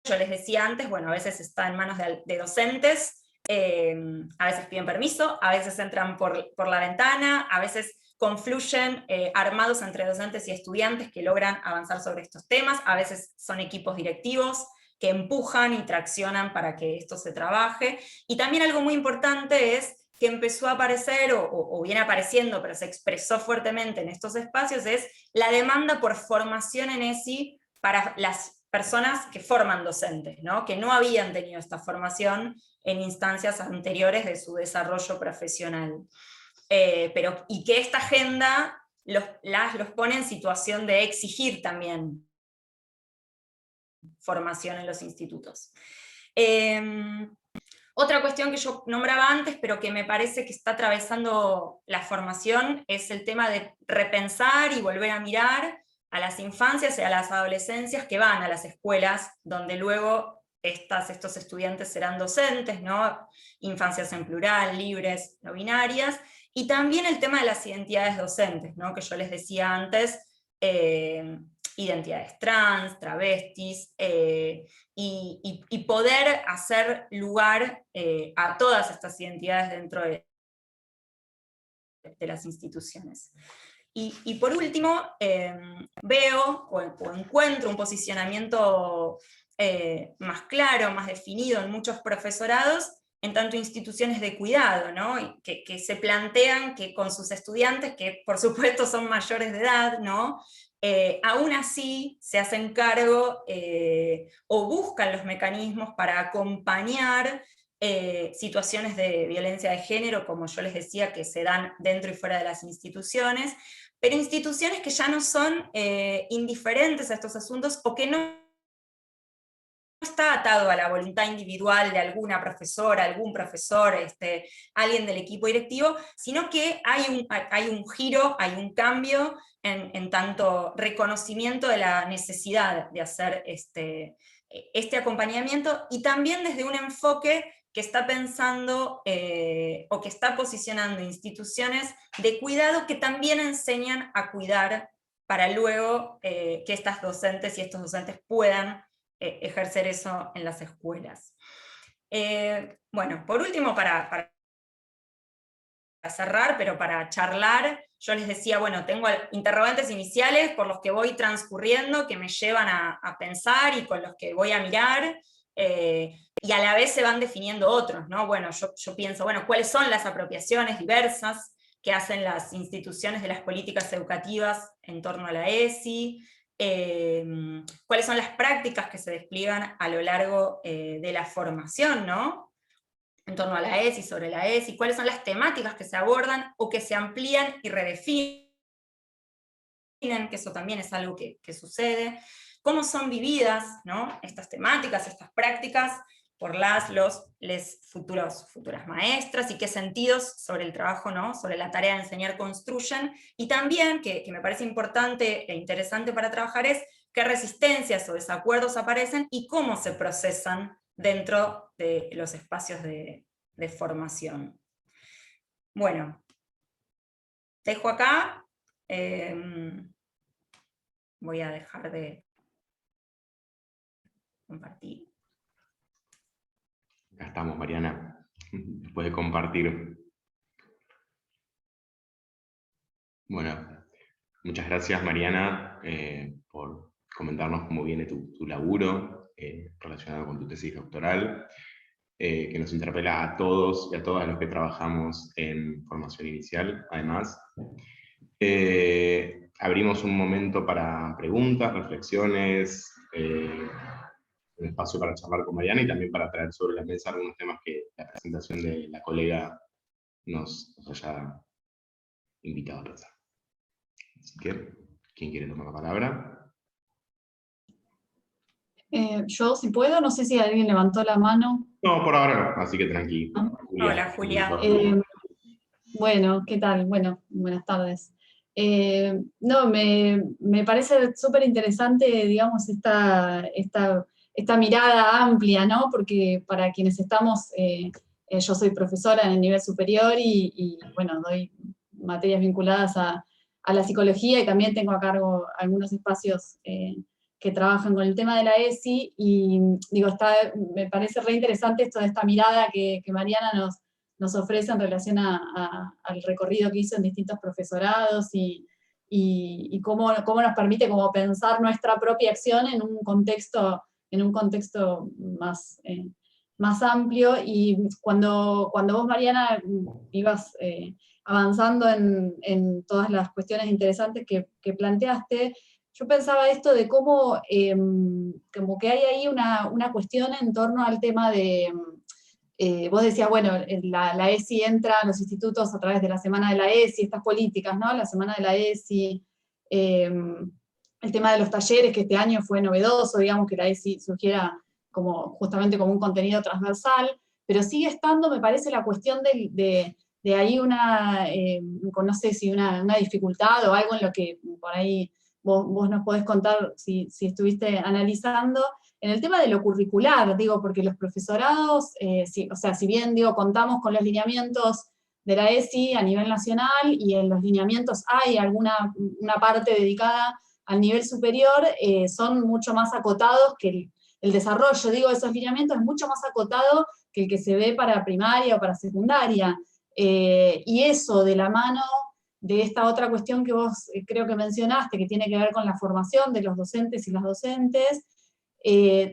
yo les decía antes, bueno, a veces está en manos de docentes, a veces piden permiso, a veces entran por la ventana, a veces confluyen armados entre docentes y estudiantes que logran avanzar sobre estos temas, a veces son equipos directivos que empujan y traccionan para que esto se trabaje. Y también algo muy importante es que empezó a aparecer, o viene apareciendo, pero se expresó fuertemente en estos espacios, es la demanda por formación en ESI para las personas que forman docentes, ¿no? Que no habían tenido esta formación en instancias anteriores de su desarrollo profesional. Y que esta agenda los pone en situación de exigir también formación en los institutos. Otra cuestión que yo nombraba antes, pero que me parece que está atravesando la formación, es el tema de repensar y volver a mirar a las infancias y a las adolescencias que van a las escuelas, donde luego estos estudiantes serán docentes, ¿no? Infancias en plural, libres, no binarias, y también el tema de las identidades docentes, ¿no? Que yo les decía antes, identidades trans, travestis, y poder hacer lugar a todas estas identidades dentro de las instituciones. Y por último, veo o encuentro un posicionamiento más claro, más definido en muchos profesorados, en tanto instituciones de cuidado, ¿no? Que se plantean que con sus estudiantes, que por supuesto son mayores de edad, ¿no? Aún así se hacen cargo o buscan los mecanismos para acompañar situaciones de violencia de género, como yo les decía, que se dan dentro y fuera de las instituciones, pero instituciones que ya no son indiferentes a estos asuntos, o que no está atado a la voluntad individual de alguna profesora, algún profesor, alguien del equipo directivo, sino que hay un giro, hay un cambio en tanto reconocimiento de la necesidad de hacer este acompañamiento, y también desde un enfoque que está pensando o que está posicionando instituciones de cuidado que también enseñan a cuidar para luego que estas docentes y estos docentes puedan ejercer eso en las escuelas. Bueno, por último, para cerrar, pero para charlar, yo les decía, bueno, tengo interrogantes iniciales por los que voy transcurriendo, que me llevan a pensar y con los que voy a mirar, y a la vez se van definiendo otros, ¿no? Bueno, yo pienso, bueno, ¿cuáles son las apropiaciones diversas que hacen las instituciones de las políticas educativas en torno a la ESI? ¿Cuáles son las prácticas que se despliegan a lo largo de la formación, ¿no? En torno a la ESI, sobre la ESI, cuáles son las temáticas que se abordan o que se amplían y redefinen, que eso también es algo que sucede, cómo son vividas, ¿no? Estas temáticas, estas prácticas, por les futuras maestras, y qué sentidos sobre el trabajo, ¿no? Sobre la tarea de enseñar construyen, y también, que me parece importante e interesante para trabajar, es qué resistencias o desacuerdos aparecen y cómo se procesan dentro de los espacios de formación. Bueno, dejo acá, voy a dejar de compartir. Acá estamos, Mariana, después de compartir. Bueno, muchas gracias, Mariana, por comentarnos cómo viene tu laburo relacionado con tu tesis doctoral, que nos interpela a todos y a todas los que trabajamos en formación inicial, además. Abrimos un momento para preguntas, reflexiones, un espacio para charlar con Mariana y también para traer sobre la mesa algunos temas que la presentación de la colega nos haya invitado a pensar. Así que, ¿quién quiere tomar la palabra? Yo, si puedo, no sé si alguien levantó la mano. No, por ahora no, así que tranquilo. Ah. Hola, Julia. Bueno, ¿qué tal? Bueno, buenas tardes. No, me parece súper interesante, digamos, esta mirada amplia, ¿no? Porque para quienes estamos, yo soy profesora en el nivel superior y bueno, doy materias vinculadas a la psicología, y también tengo a cargo algunos espacios que trabajan con el tema de la ESI, y digo, me parece re interesante esto de esta mirada que Mariana nos ofrece en relación al recorrido que hizo en distintos profesorados, y cómo nos permite como pensar nuestra propia acción en un contexto más amplio. Y cuando vos, Mariana, ibas avanzando en todas las cuestiones interesantes que planteaste, yo pensaba esto de cómo como que hay ahí una cuestión en torno al tema de, vos decías, bueno, la ESI entra a los institutos a través de la Semana de la ESI, estas políticas, ¿no? La Semana de la ESI, el tema de los talleres, que este año fue novedoso, digamos, que la ESI surgiera justamente como un contenido transversal, pero sigue estando, me parece, la cuestión de ahí no sé si una dificultad o algo en lo que por ahí vos nos podés contar si estuviste analizando, en el tema de lo curricular, digo, porque los profesorados, si bien, digo, contamos con los lineamientos de la ESI a nivel nacional, y en los lineamientos hay una parte dedicada al nivel superior, son mucho más acotados que el desarrollo, digo, de esos lineamientos es mucho más acotado que el que se ve para primaria o para secundaria. Y eso de la mano de esta otra cuestión que vos creo que mencionaste, que tiene que ver con la formación de los docentes y las docentes,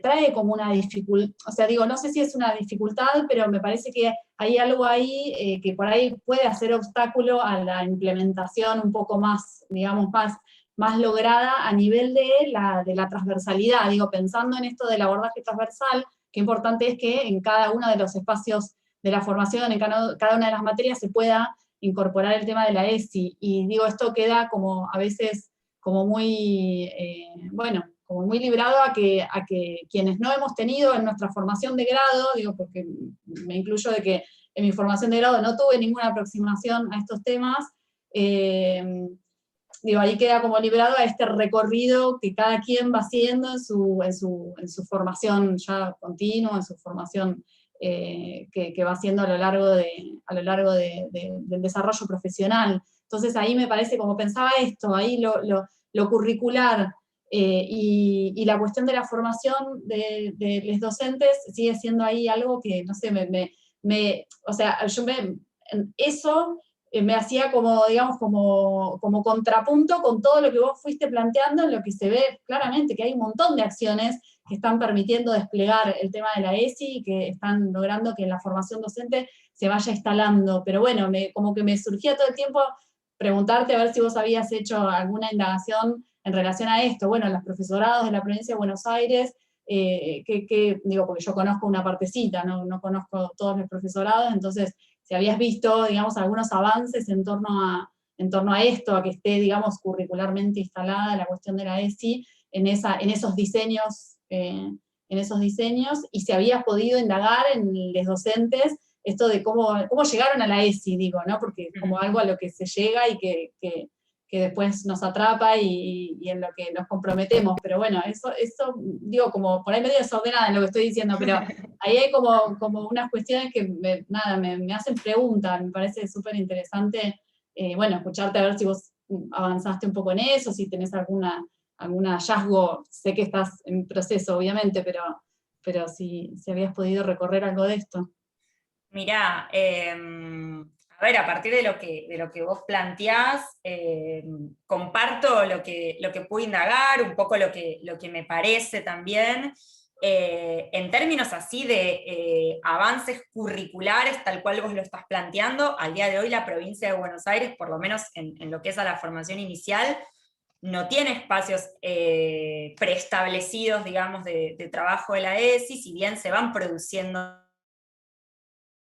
trae como una dificultad, o sea, digo, no sé si es una dificultad, pero me parece que hay algo ahí que por ahí puede hacer obstáculo a la implementación un poco más, digamos, más lograda a nivel de la transversalidad. Digo, pensando en esto del abordaje transversal, qué importante es que en cada uno de los espacios de la formación, en cada una de las materias, se pueda incorporar el tema de la ESI. Y digo, esto queda como a veces como muy, como muy librado a que quienes no hemos tenido en nuestra formación de grado, digo, porque me incluyo de que en mi formación de grado no tuve ninguna aproximación a estos temas, digo, ahí queda como librado a este recorrido que cada quien va haciendo en su formación ya continua, en su formación que va haciendo a lo largo del desarrollo profesional. Entonces ahí me parece, como pensaba esto, ahí lo curricular y la cuestión de la formación de los docentes sigue siendo ahí algo que, no sé, o sea, eso me hacía como, digamos, como contrapunto con todo lo que vos fuiste planteando, en lo que se ve claramente que hay un montón de acciones que están permitiendo desplegar el tema de la ESI y que están logrando que la formación docente se vaya instalando. Pero bueno, como que me surgía todo el tiempo preguntarte a ver si vos habías hecho alguna indagación en relación a esto. Bueno, los profesorados de la provincia de Buenos Aires, digo, porque yo conozco una partecita, no conozco todos los profesorados, entonces si habías visto, digamos, algunos avances en torno a esto, a que esté, digamos, curricularmente instalada la cuestión de la ESI en esos diseños, y si habías podido indagar en los docentes esto de cómo llegaron a la ESI, digo, ¿no? Porque es como algo a lo que se llega y que después nos atrapa y en lo que nos comprometemos. Pero bueno, eso digo, como por ahí medio desordenada en lo que estoy diciendo, pero ahí hay como unas cuestiones que me hacen preguntas. Me parece súper interesante, bueno, escucharte a ver si vos avanzaste un poco en eso, si tenés algún hallazgo. Sé que estás en proceso, obviamente, pero si habías podido recorrer algo de esto. Mirá, a ver, a partir de lo que vos planteás, comparto lo que pude indagar, un poco lo que me parece también, en términos así de avances curriculares, tal cual vos lo estás planteando, al día de hoy la provincia de Buenos Aires, por lo menos en lo que es a la formación inicial, no tiene espacios preestablecidos, digamos, de trabajo de la ESI, si bien se van produciendo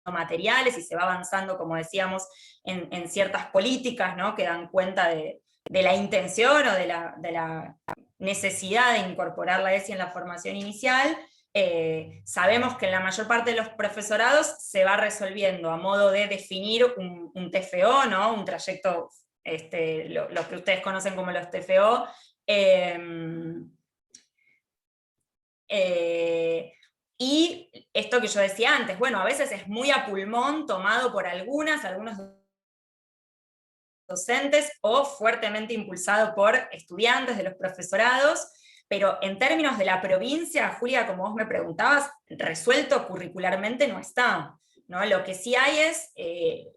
materiales y se va avanzando, como decíamos, en ciertas políticas, ¿no? Que dan cuenta de la intención o de la necesidad de incorporar la ESI en la formación inicial. Sabemos que en la mayor parte de los profesorados se va resolviendo a modo de definir un TFO, ¿no? Un trayecto, lo que ustedes conocen como los TFO, y esto que yo decía antes, bueno, a veces es muy a pulmón tomado por algunos docentes o fuertemente impulsado por estudiantes de los profesorados, pero en términos de la provincia, Julia, como vos me preguntabas, resuelto curricularmente no está, ¿no? Lo que sí hay es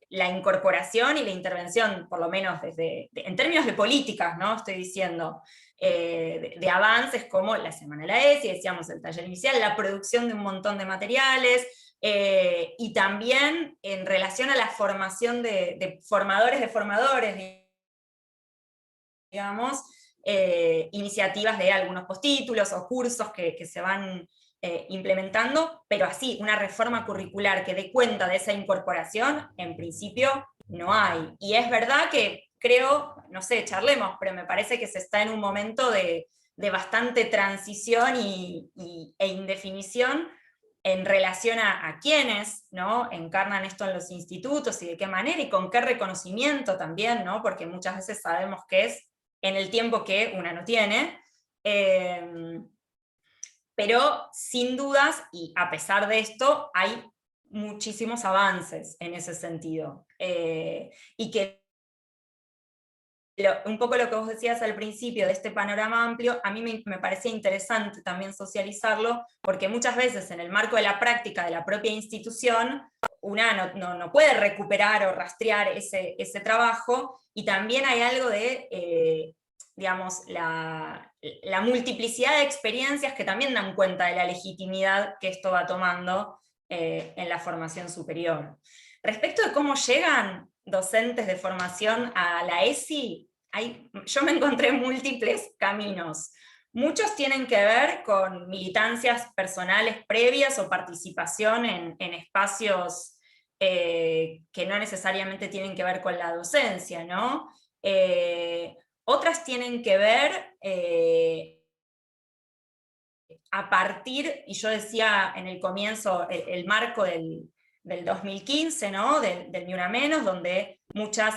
la incorporación y la intervención, por lo menos en términos de políticas, ¿no? Estoy diciendo, de avances como la Semana de la ESI, decíamos el taller inicial, la producción de un montón de materiales, y también en relación a la formación de formadores, digamos, iniciativas de algunos postítulos o cursos que se van implementando, pero así, una reforma curricular que dé cuenta de esa incorporación, en principio no hay. Y es verdad que creo, no sé, charlemos, pero me parece que se está en un momento de bastante transición e indefinición en relación a quiénes, ¿no?, encarnan esto en los institutos y de qué manera y con qué reconocimiento también, ¿no?, porque muchas veces sabemos que es en el tiempo que una no tiene, pero sin dudas, y a pesar de esto, hay muchísimos avances en ese sentido, y que un poco lo que vos decías al principio de este panorama amplio, a mí me parecía interesante también socializarlo, porque muchas veces en el marco de la práctica de la propia institución, una no puede recuperar o rastrear ese trabajo, y también hay algo de, digamos, la multiplicidad de experiencias que también dan cuenta de la legitimidad que esto va tomando en la formación superior. Respecto de cómo llegan docentes de formación a la ESI, yo me encontré múltiples caminos. Muchos tienen que ver con militancias personales previas o participación en espacios que no necesariamente tienen que ver con la docencia, ¿no? Otras tienen que ver a partir, y yo decía en el comienzo, el marco del 2015, ¿no?, del Ni Una Menos, donde muchos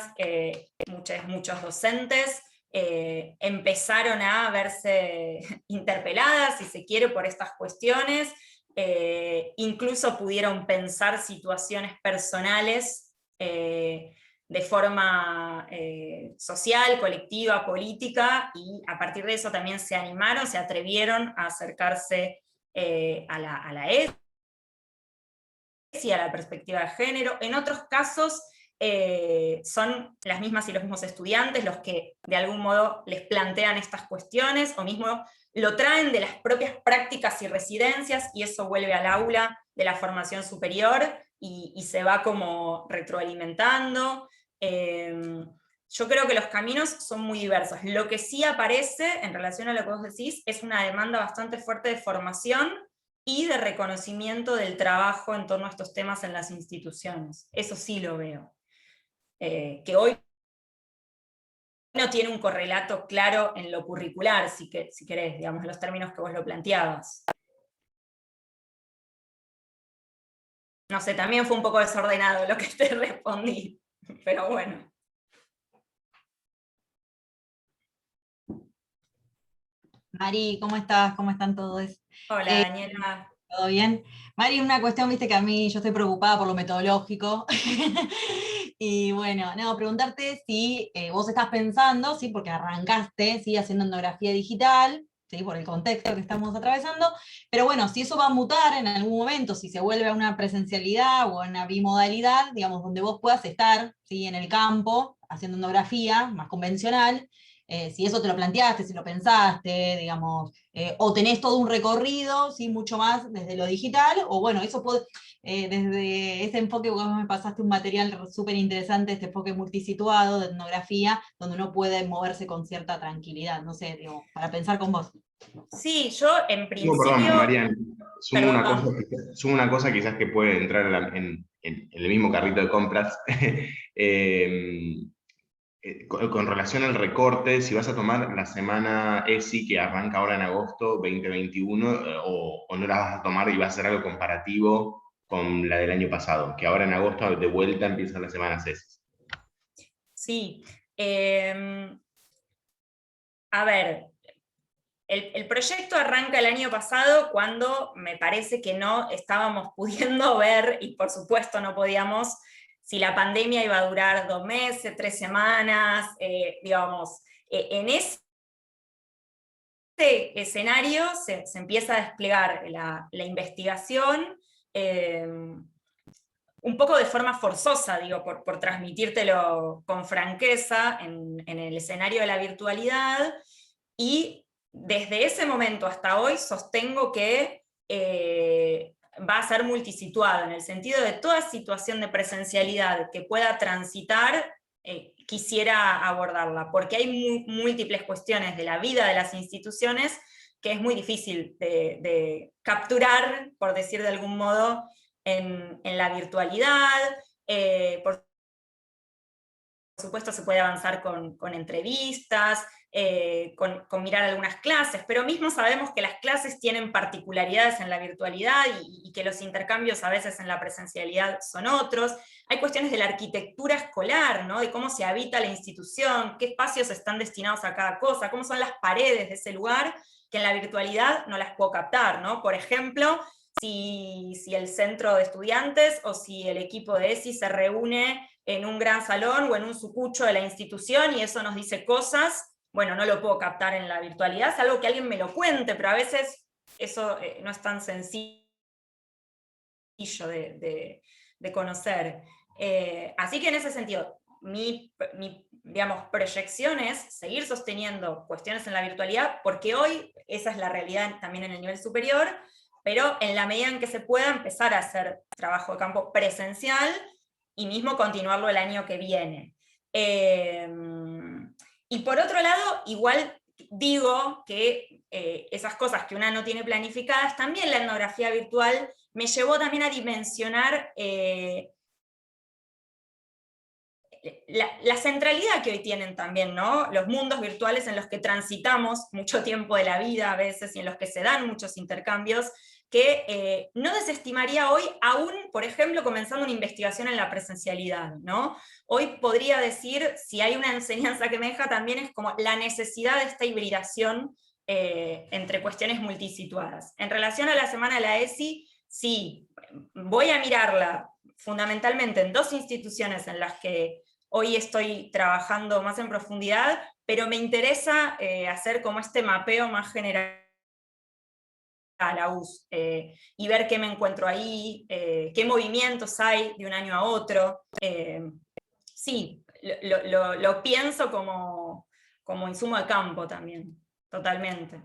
docentes empezaron a verse interpeladas, si se quiere, por estas cuestiones, incluso pudieron pensar situaciones personales de forma social, colectiva, política, y a partir de eso también se animaron, se atrevieron a acercarse a la ESI, a la perspectiva de género. En otros casos son las mismas y los mismos estudiantes los que de algún modo les plantean estas cuestiones, o mismo lo traen de las propias prácticas y residencias, y eso vuelve al aula de la formación superior, y se va como retroalimentando. Yo creo que los caminos son muy diversos. Lo que sí aparece, en relación a lo que vos decís, es una demanda bastante fuerte de formación y de reconocimiento del trabajo en torno a estos temas en las instituciones. Eso sí lo veo. Que hoy no tiene un correlato claro en lo curricular, si querés, digamos, en los términos que vos lo planteabas. No sé, también fue un poco desordenado lo que te respondí, pero bueno. Mari, ¿cómo estás? ¿Cómo están todos? Hola, Daniela. ¿Todo bien? Mari, una cuestión, viste que a mí yo estoy preocupada por lo metodológico. Y bueno, no, preguntarte si vos estás pensando, ¿sí? Porque arrancaste, ¿sí?, haciendo etnografía digital, ¿sí?, por el contexto que estamos atravesando, pero bueno, si eso va a mutar en algún momento, si se vuelve a una presencialidad o a una bimodalidad, digamos, donde vos puedas estar, ¿sí?, en el campo, haciendo etnografía más convencional, si eso te lo planteaste, si lo pensaste, digamos, o tenés todo un recorrido, ¿sí?, mucho más desde lo digital, o bueno, eso puede, desde ese enfoque, vos me pasaste un material súper interesante, este enfoque multisituado de etnografía, donde uno puede moverse con cierta tranquilidad, no sé, digo, para pensar con vos. Sí, yo en principio... Perdón, Marian, sumo Perdón. una cosa quizás que puede entrar en el mismo carrito de compras. Con relación al recorte, si vas a tomar la semana ESI que arranca ahora en agosto 2021, o no la vas a tomar y vas a hacer algo comparativo con la del año pasado, que ahora en agosto de vuelta empiezan las semanas ESI. Sí. A ver, el proyecto arranca el año pasado cuando me parece que no estábamos pudiendo ver, y por supuesto no podíamos, si la pandemia iba a durar 2 meses, 3 semanas, digamos, en ese escenario se empieza a desplegar la investigación, un poco de forma forzosa, digo, por transmitírtelo con franqueza en el escenario de la virtualidad, y desde ese momento hasta hoy sostengo que va a ser multisituado, en el sentido de toda situación de presencialidad que pueda transitar, quisiera abordarla, porque hay múltiples cuestiones de la vida de las instituciones que es muy difícil de capturar, por decir de algún modo, en la virtualidad. Por supuesto se puede avanzar con entrevistas, con mirar algunas clases, pero mismo sabemos que las clases tienen particularidades en la virtualidad y que los intercambios a veces en la presencialidad son otros. Hay cuestiones de la arquitectura escolar, ¿no? De cómo se habita la institución, qué espacios están destinados a cada cosa, cómo son las paredes de ese lugar, que en la virtualidad no las puedo captar, ¿no? Por ejemplo, si el centro de estudiantes o si el equipo de ESI se reúne en un gran salón o en un sucucho de la institución y eso nos dice cosas, bueno, no lo puedo captar en la virtualidad, es algo que alguien me lo cuente, pero a veces eso no es tan sencillo de conocer. Así que en ese sentido, mi digamos, proyección es seguir sosteniendo cuestiones en la virtualidad, porque hoy esa es la realidad también en el nivel superior, pero en la medida en que se pueda empezar a hacer trabajo de campo presencial y mismo continuarlo el año que viene. Y por otro lado, igual digo que esas cosas que una no tiene planificadas, también la etnografía virtual me llevó también a dimensionar la centralidad que hoy tienen también, ¿no? Los mundos virtuales en los que transitamos mucho tiempo de la vida a veces y en los que se dan muchos intercambios, que no desestimaría hoy, aún, por ejemplo, comenzando una investigación en la presencialidad, ¿no? Hoy podría decir, si hay una enseñanza que me deja también, es como la necesidad de esta hibridación entre cuestiones multisituadas. En relación a la semana de la ESI, sí, voy a mirarla fundamentalmente en dos instituciones en las que hoy estoy trabajando más en profundidad, pero me interesa hacer como este mapeo más general a la US, y ver qué me encuentro ahí, qué movimientos hay de un año a otro. Sí, lo pienso como insumo de campo también, totalmente.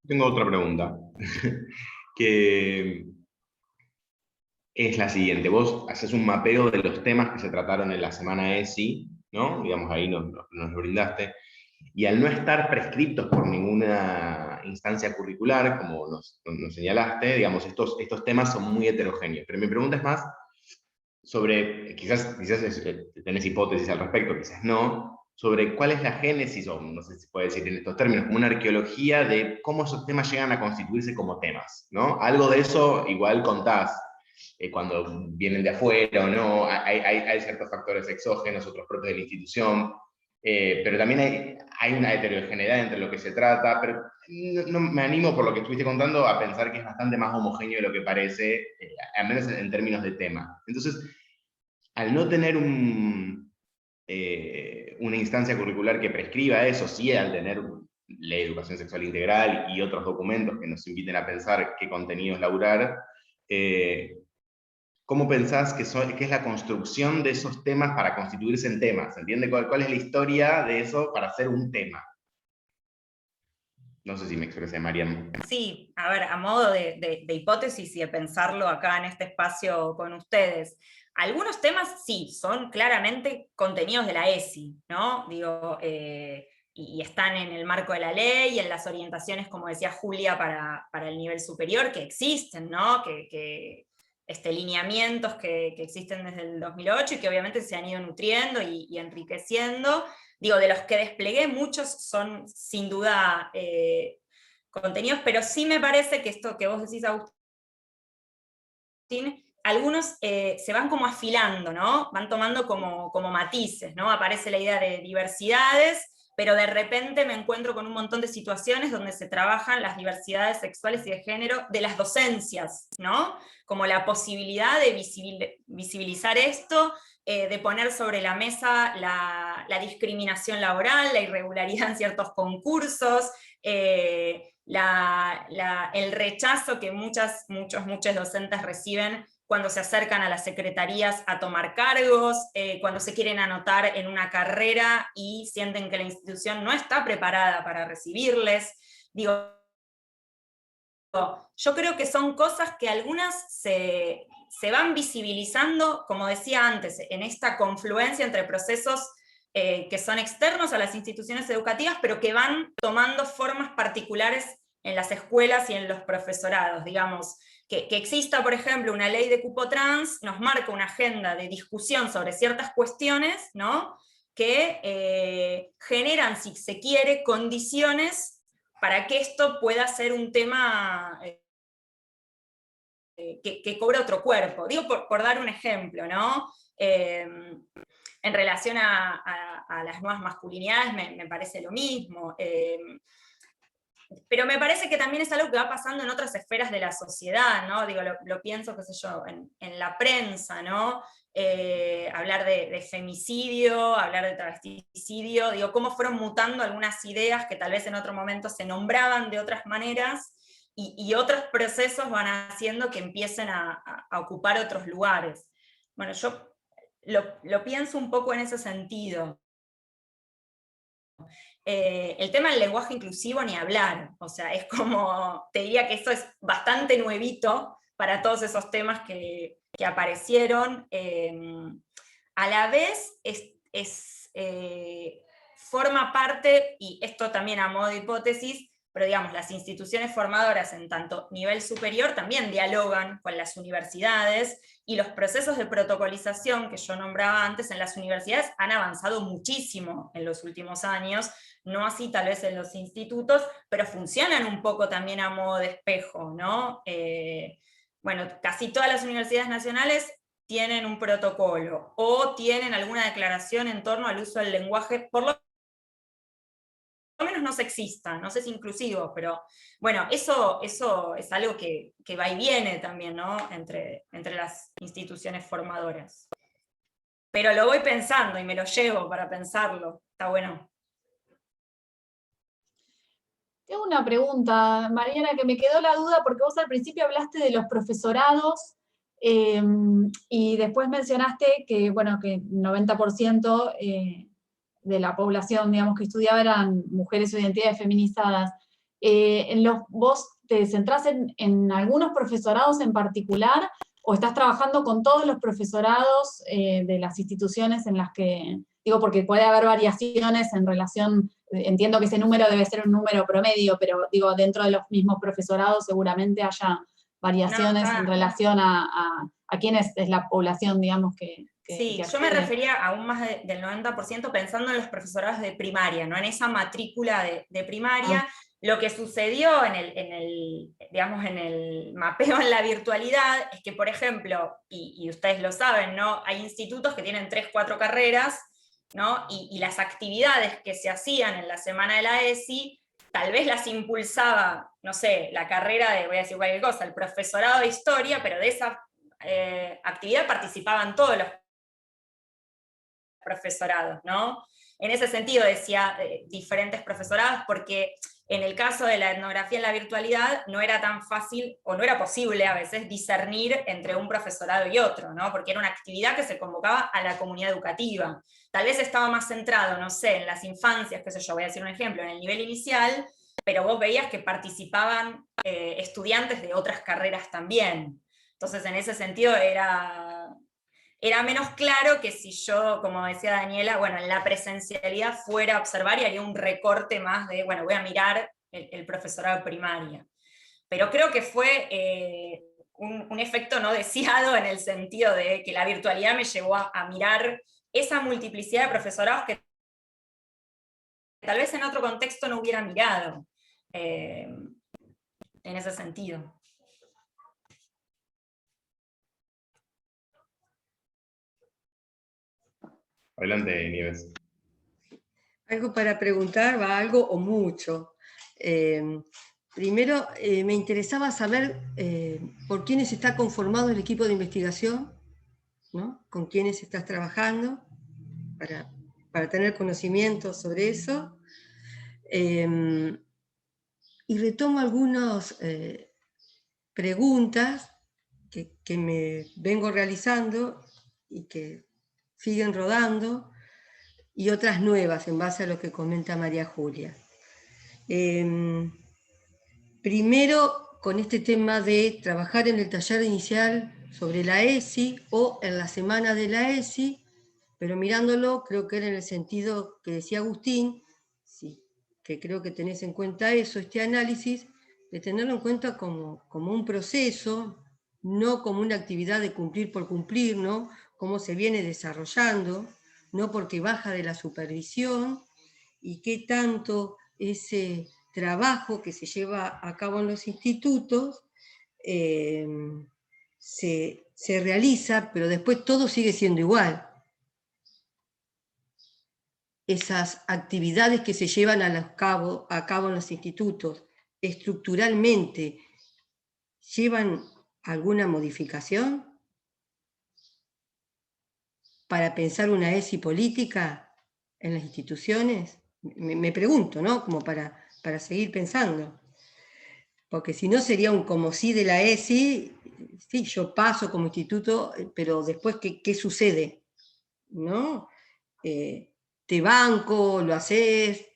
Tengo otra pregunta, que es la siguiente. Vos haces un mapeo de los temas que se trataron en la semana ESI, ¿no? Digamos, ahí nos lo brindaste. Y al no estar prescriptos por ninguna instancia curricular, como nos señalaste, digamos, estos temas son muy heterogéneos. Pero mi pregunta es más sobre, quizás tenés hipótesis al respecto, quizás no, sobre cuál es la génesis, o no sé si se puede decir en estos términos, como una arqueología de cómo esos temas llegan a constituirse como temas, ¿no? Algo de eso igual contás, cuando vienen de afuera o no, hay ciertos factores exógenos, otros propios de la institución, pero también hay una heterogeneidad entre lo que se trata, pero no me animo, por lo que estuviste contando, a pensar que es bastante más homogéneo de lo que parece, al menos en términos de tema. Entonces, al no tener una instancia curricular que prescriba eso, sí, al tener ley de educación sexual integral y otros documentos que nos inviten a pensar qué contenidos laburar, ¿cómo pensás que es la construcción de esos temas para constituirse en temas? ¿Entiende cuál es la historia de eso para hacer un tema? No sé si me expresé, Mariam. Sí, a ver, a modo de hipótesis y de pensarlo acá en este espacio con ustedes, algunos temas sí, son claramente contenidos de la ESI, ¿no? Digo, y están en el marco de la ley y en las orientaciones, como decía Julia, para el nivel superior, que existen, ¿no? Lineamientos que existen desde el 2008 y que obviamente se han ido nutriendo y enriqueciendo. Digo, de los que desplegué, muchos son sin duda contenidos, pero sí me parece que esto que vos decís, Agustín, algunos se van como afilando, ¿no? Van tomando como matices, ¿no? Aparece la idea de diversidades, pero de repente me encuentro con un montón de situaciones donde se trabajan las diversidades sexuales y de género de las docencias, ¿no? Como la posibilidad de visibilizar esto, de poner sobre la mesa la discriminación laboral, la irregularidad en ciertos concursos, el rechazo que muchos docentes reciben cuando se acercan a las secretarías a tomar cargos, cuando se quieren anotar en una carrera y sienten que la institución no está preparada para recibirles. Digo, yo creo que son cosas que algunas se van visibilizando, como decía antes, en esta confluencia entre procesos que son externos a las instituciones educativas, pero que van tomando formas particulares en las escuelas y en los profesorados. Digamos, que exista, por ejemplo, una ley de cupo trans, nos marca una agenda de discusión sobre ciertas cuestiones, ¿no? Que generan, si se quiere, condiciones para que esto pueda ser un tema que cobre otro cuerpo. Digo, por dar un ejemplo, ¿no? En relación a las nuevas masculinidades me parece lo mismo. Pero me parece que también es algo que va pasando en otras esferas de la sociedad, ¿no? Digo, lo pienso, qué sé yo, en la prensa, ¿no? Hablar de femicidio, hablar de travesticidio, digo, cómo fueron mutando algunas ideas que tal vez en otro momento se nombraban de otras maneras, y otros procesos van haciendo que empiecen a ocupar otros lugares. Bueno, yo lo pienso un poco en ese sentido. El tema del lenguaje inclusivo ni hablar, o sea, es como, te diría que esto es bastante nuevito para todos esos temas que aparecieron. A la vez forma parte, y esto también a modo de hipótesis, pero digamos, las instituciones formadoras en tanto nivel superior también dialogan con las universidades, y los procesos de protocolización que yo nombraba antes en las universidades han avanzado muchísimo en los últimos años, no así tal vez en los institutos, pero funcionan un poco también a modo de espejo, ¿no? Bueno, casi todas las universidades nacionales tienen un protocolo, o tienen alguna declaración en torno al uso del lenguaje, por lo menos no sexista, no sé si inclusivo, pero bueno, eso es algo que va y viene también, ¿no? Entre las instituciones formadoras. Pero lo voy pensando y me lo llevo para pensarlo, está bueno. Tengo una pregunta, Mariana, que me quedó la duda, porque vos al principio hablaste de los profesorados, y después mencionaste que, bueno, que 90% de la población, digamos, que estudiaba eran mujeres o identidades feminizadas. ¿Vos te centrás en algunos profesorados en particular, o estás trabajando con todos los profesorados de las instituciones en las que, digo, porque puede haber variaciones en relación, entiendo que ese número debe ser un número promedio, pero digo, dentro de los mismos profesorados seguramente haya variaciones en relación a quién es la población, digamos, que sí, yo me refería aún más del 90% pensando en los profesorados de primaria, ¿no? En esa matrícula de primaria. Lo que sucedió en el mapeo en la virtualidad es que, por ejemplo, y ustedes lo saben, ¿no? Hay institutos que tienen 3, 4 carreras, ¿no? Y las actividades que se hacían en la semana de la ESI, tal vez las impulsaba, no sé, la carrera de, voy a decir cualquier cosa, el profesorado de historia, pero de esa actividad participaban todos los profesorados, ¿no? En ese sentido decía diferentes profesorados, porque en el caso de la etnografía en la virtualidad no era tan fácil, o no era posible a veces, discernir entre un profesorado y otro, ¿no? Porque era una actividad que se convocaba a la comunidad educativa. Tal vez estaba más centrado, no sé, en las infancias, qué sé yo, voy a decir un ejemplo, en el nivel inicial, pero vos veías que participaban estudiantes de otras carreras también. Entonces, en ese sentido era menos claro que si yo, como decía Daniela, bueno, en la presencialidad fuera a observar y haría un recorte más de, bueno, voy a mirar el profesorado de primaria. Pero creo que fue un efecto no deseado, en el sentido de que la virtualidad me llevó a mirar esa multiplicidad de profesorados que tal vez en otro contexto no hubiera mirado, en ese sentido. Adelante, Nieves. Algo para preguntar, va algo o mucho. Primero, me interesaba saber por quiénes está conformado el equipo de investigación, ¿no? Con quiénes estás trabajando, para tener conocimiento sobre eso. Y retomo algunas preguntas que me vengo realizando y que siguen rodando, y otras nuevas en base a lo que comenta María Julia. Primero, con este tema de trabajar en el taller inicial sobre la ESI o en la semana de la ESI, pero mirándolo, creo que era en el sentido que decía Agustín, sí, que creo que tenés en cuenta eso, este análisis, de tenerlo en cuenta como un proceso, no como una actividad de cumplir por cumplir, ¿no? Cómo se viene desarrollando, no porque baja de la supervisión, y qué tanto ese trabajo que se lleva a cabo en los institutos se realiza, pero después todo sigue siendo igual. Esas actividades que se llevan a cabo en los institutos, estructuralmente, ¿llevan alguna modificación para pensar una ESI política en las instituciones? Me pregunto, ¿no? Como para seguir pensando. Porque si no sería un como sí de la ESI, sí, yo paso como instituto, pero después, ¿qué sucede? ¿No? Te banco, lo haces,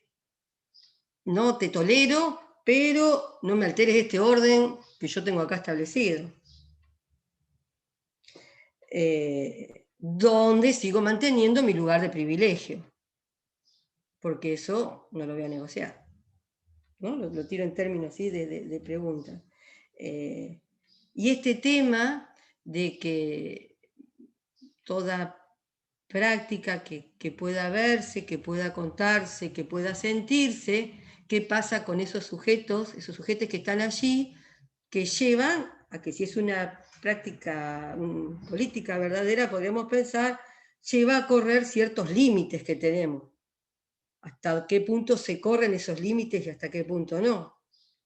no te tolero, pero no me alteres este orden que yo tengo acá establecido. Donde sigo manteniendo mi lugar de privilegio, porque eso no lo voy a negociar, ¿no? Lo tiro en términos así de pregunta. Y este tema de que toda práctica que pueda verse, que pueda contarse, que pueda sentirse, qué pasa con esos sujetos que están allí, que llevan a que si es una práctica política verdadera, podríamos pensar, lleva a correr ciertos límites que tenemos. Hasta qué punto se corren esos límites y hasta qué punto no,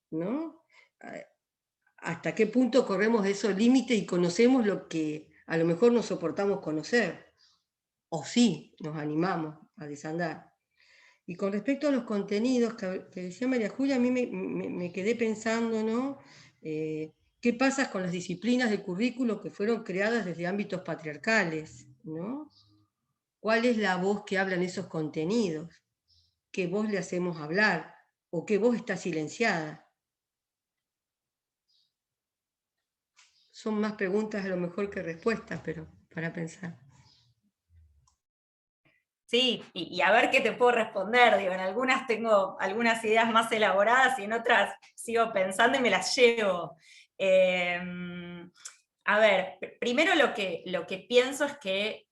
¿no? Hasta qué punto corremos esos límites y conocemos lo que a lo mejor no soportamos conocer, o sí nos animamos a desandar. Y con respecto a los contenidos que decía María Julia, a mí me quedé pensando, ¿no? ¿Qué pasa con las disciplinas de currículo que fueron creadas desde ámbitos patriarcales, ¿no? ¿Cuál es la voz que habla en esos contenidos? ¿Qué voz le hacemos hablar? ¿O qué voz está silenciada? Son más preguntas a lo mejor que respuestas, pero para pensar. Sí, y a ver qué te puedo responder. Digo, en algunas tengo algunas ideas más elaboradas y en otras sigo pensando y me las llevo. A ver, primero lo que pienso es que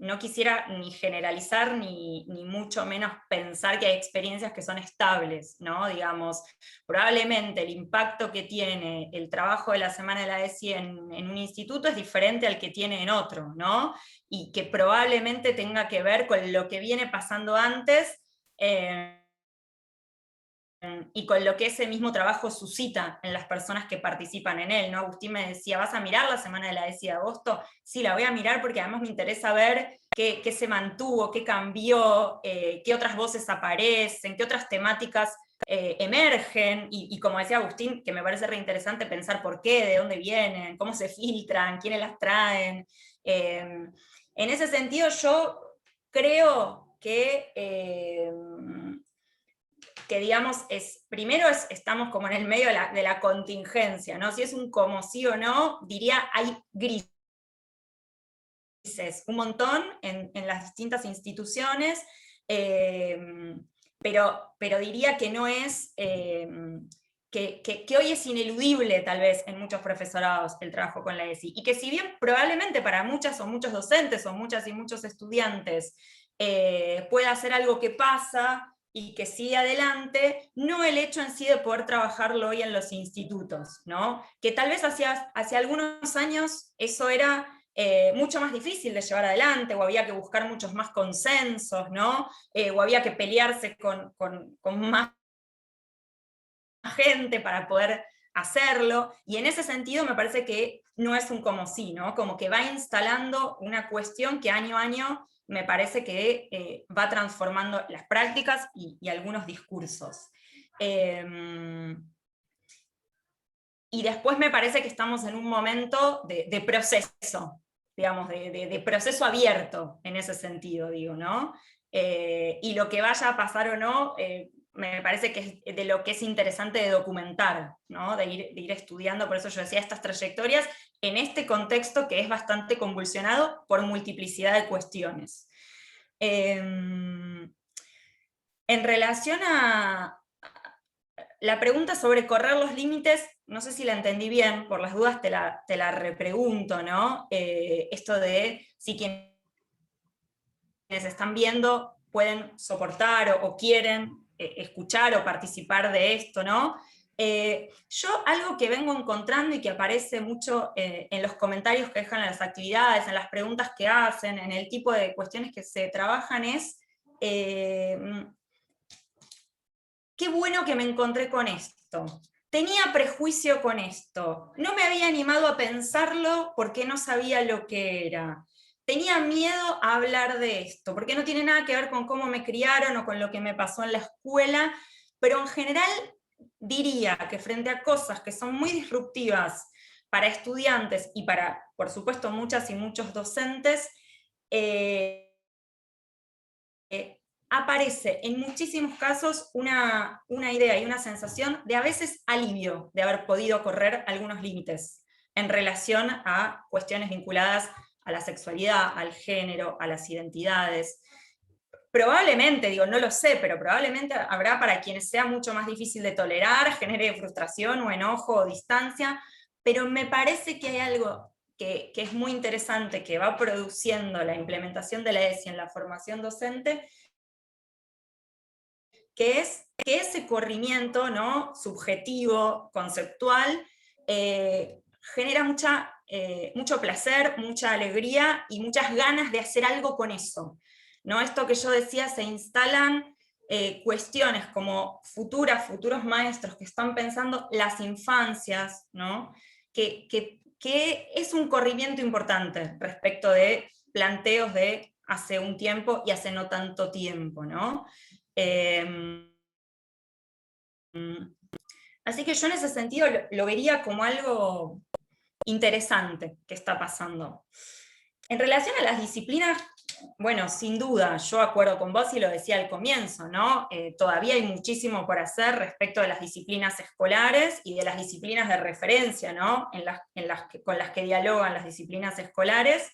no quisiera ni generalizar ni mucho menos pensar que hay experiencias que son estables, ¿no? Digamos, probablemente el impacto que tiene el trabajo de la Semana de la ESI en un instituto es diferente al que tiene en otro, ¿no? Y que probablemente tenga que ver con lo que viene pasando antes y con lo que ese mismo trabajo suscita en las personas que participan en él, ¿no? Agustín me decía, ¿vas a mirar la Semana de la ESI de agosto? Sí, la voy a mirar porque además me interesa ver qué se mantuvo, qué cambió, qué otras voces aparecen, qué otras temáticas emergen, y como decía Agustín, que me parece reinteresante pensar por qué, de dónde vienen, cómo se filtran, quiénes las traen. En ese sentido yo creo que digamos, estamos como en el medio de la contingencia, ¿no? Si es un como sí o no, diría hay grises, un montón en las distintas instituciones, pero diría que no es, que hoy es ineludible tal vez en muchos profesorados el trabajo con la ESI, y que si bien probablemente para muchas o muchos docentes o muchas y muchos estudiantes pueda ser algo que pasa, y que sigue adelante, no el hecho en sí de poder trabajarlo hoy en los institutos, ¿no? Que tal vez hace algunos años eso era mucho más difícil de llevar adelante, o había que buscar muchos más consensos, ¿no? O había que pelearse con más gente para poder hacerlo, y en ese sentido me parece que no es un como sí, ¿no? Como que va instalando una cuestión que año a año me parece que va transformando las prácticas y algunos discursos. Y después me parece que estamos en un momento de proceso, digamos, de proceso abierto en ese sentido, digo, ¿no? Y lo que vaya a pasar o no, me parece que es de lo que es interesante de documentar, ¿no? De ir estudiando, por eso yo decía, estas trayectorias en este contexto que es bastante convulsionado por multiplicidad de cuestiones. En relación a la pregunta sobre correr los límites, no sé si la entendí bien, por las dudas te la repregunto, ¿no? Esto de si quienes están viendo pueden soportar o quieren escuchar o participar de esto, ¿no? Yo algo que vengo encontrando y que aparece mucho en los comentarios que dejan en las actividades, en las preguntas que hacen, en el tipo de cuestiones que se trabajan es qué bueno que me encontré con esto. Tenía prejuicio con esto. No me había animado a pensarlo porque no sabía lo que era. Tenía miedo a hablar de esto, porque no tiene nada que ver con cómo me criaron o con lo que me pasó en la escuela, pero en general diría que frente a cosas que son muy disruptivas para estudiantes y para, por supuesto, muchas y muchos docentes, aparece en muchísimos casos una idea y una sensación de a veces alivio de haber podido correr algunos límites en relación a cuestiones vinculadas a la sexualidad, al género, a las identidades. Probablemente, digo, no lo sé, pero probablemente habrá para quienes sea mucho más difícil de tolerar, genere frustración o enojo o distancia, pero me parece que hay algo que es muy interesante, que va produciendo la implementación de la ESI en la formación docente, que es que ese corrimiento, ¿no? Subjetivo, conceptual, genera mucho placer, mucha alegría y muchas ganas de hacer algo con eso, ¿no? Esto que yo decía, se instalan cuestiones como futuros maestros que están pensando las infancias, ¿no? Que es un corrimiento importante respecto de planteos de hace un tiempo y hace no tanto tiempo, ¿no? Así que yo en ese sentido lo vería como algo interesante que está pasando. En relación a las disciplinas, bueno, sin duda, yo acuerdo con vos y lo decía al comienzo, ¿no? Todavía hay muchísimo por hacer respecto de las disciplinas escolares y de las disciplinas de referencia, ¿no? Con las que dialogan las disciplinas escolares,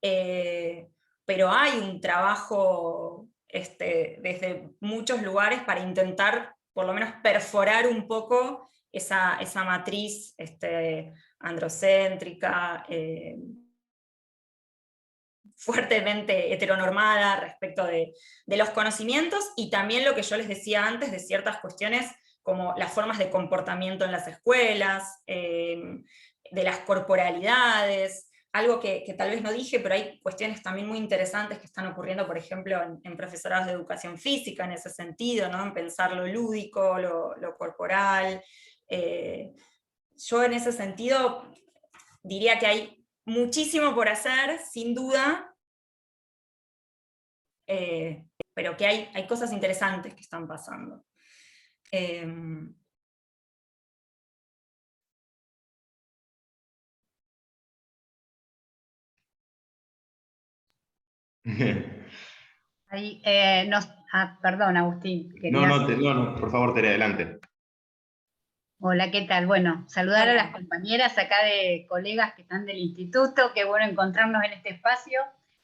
pero hay un trabajo desde muchos lugares para intentar por lo menos perforar un poco esa matriz androcéntrica, fuertemente heteronormada respecto de los conocimientos, y también lo que yo les decía antes de ciertas cuestiones como las formas de comportamiento en las escuelas, de las corporalidades, algo que tal vez no dije, pero hay cuestiones también muy interesantes que están ocurriendo, por ejemplo, en profesorados de educación física, en ese sentido, ¿no? En pensar lo lúdico, lo corporal. Yo en ese sentido diría que hay muchísimo por hacer, sin duda, pero que hay cosas interesantes que están pasando. Ahí, perdón, Agustín. No, por favor, Tere, adelante. Hola, ¿qué tal? Bueno, saludar Hola. a las compañeras acá de colegas que están del instituto, qué bueno encontrarnos en este espacio,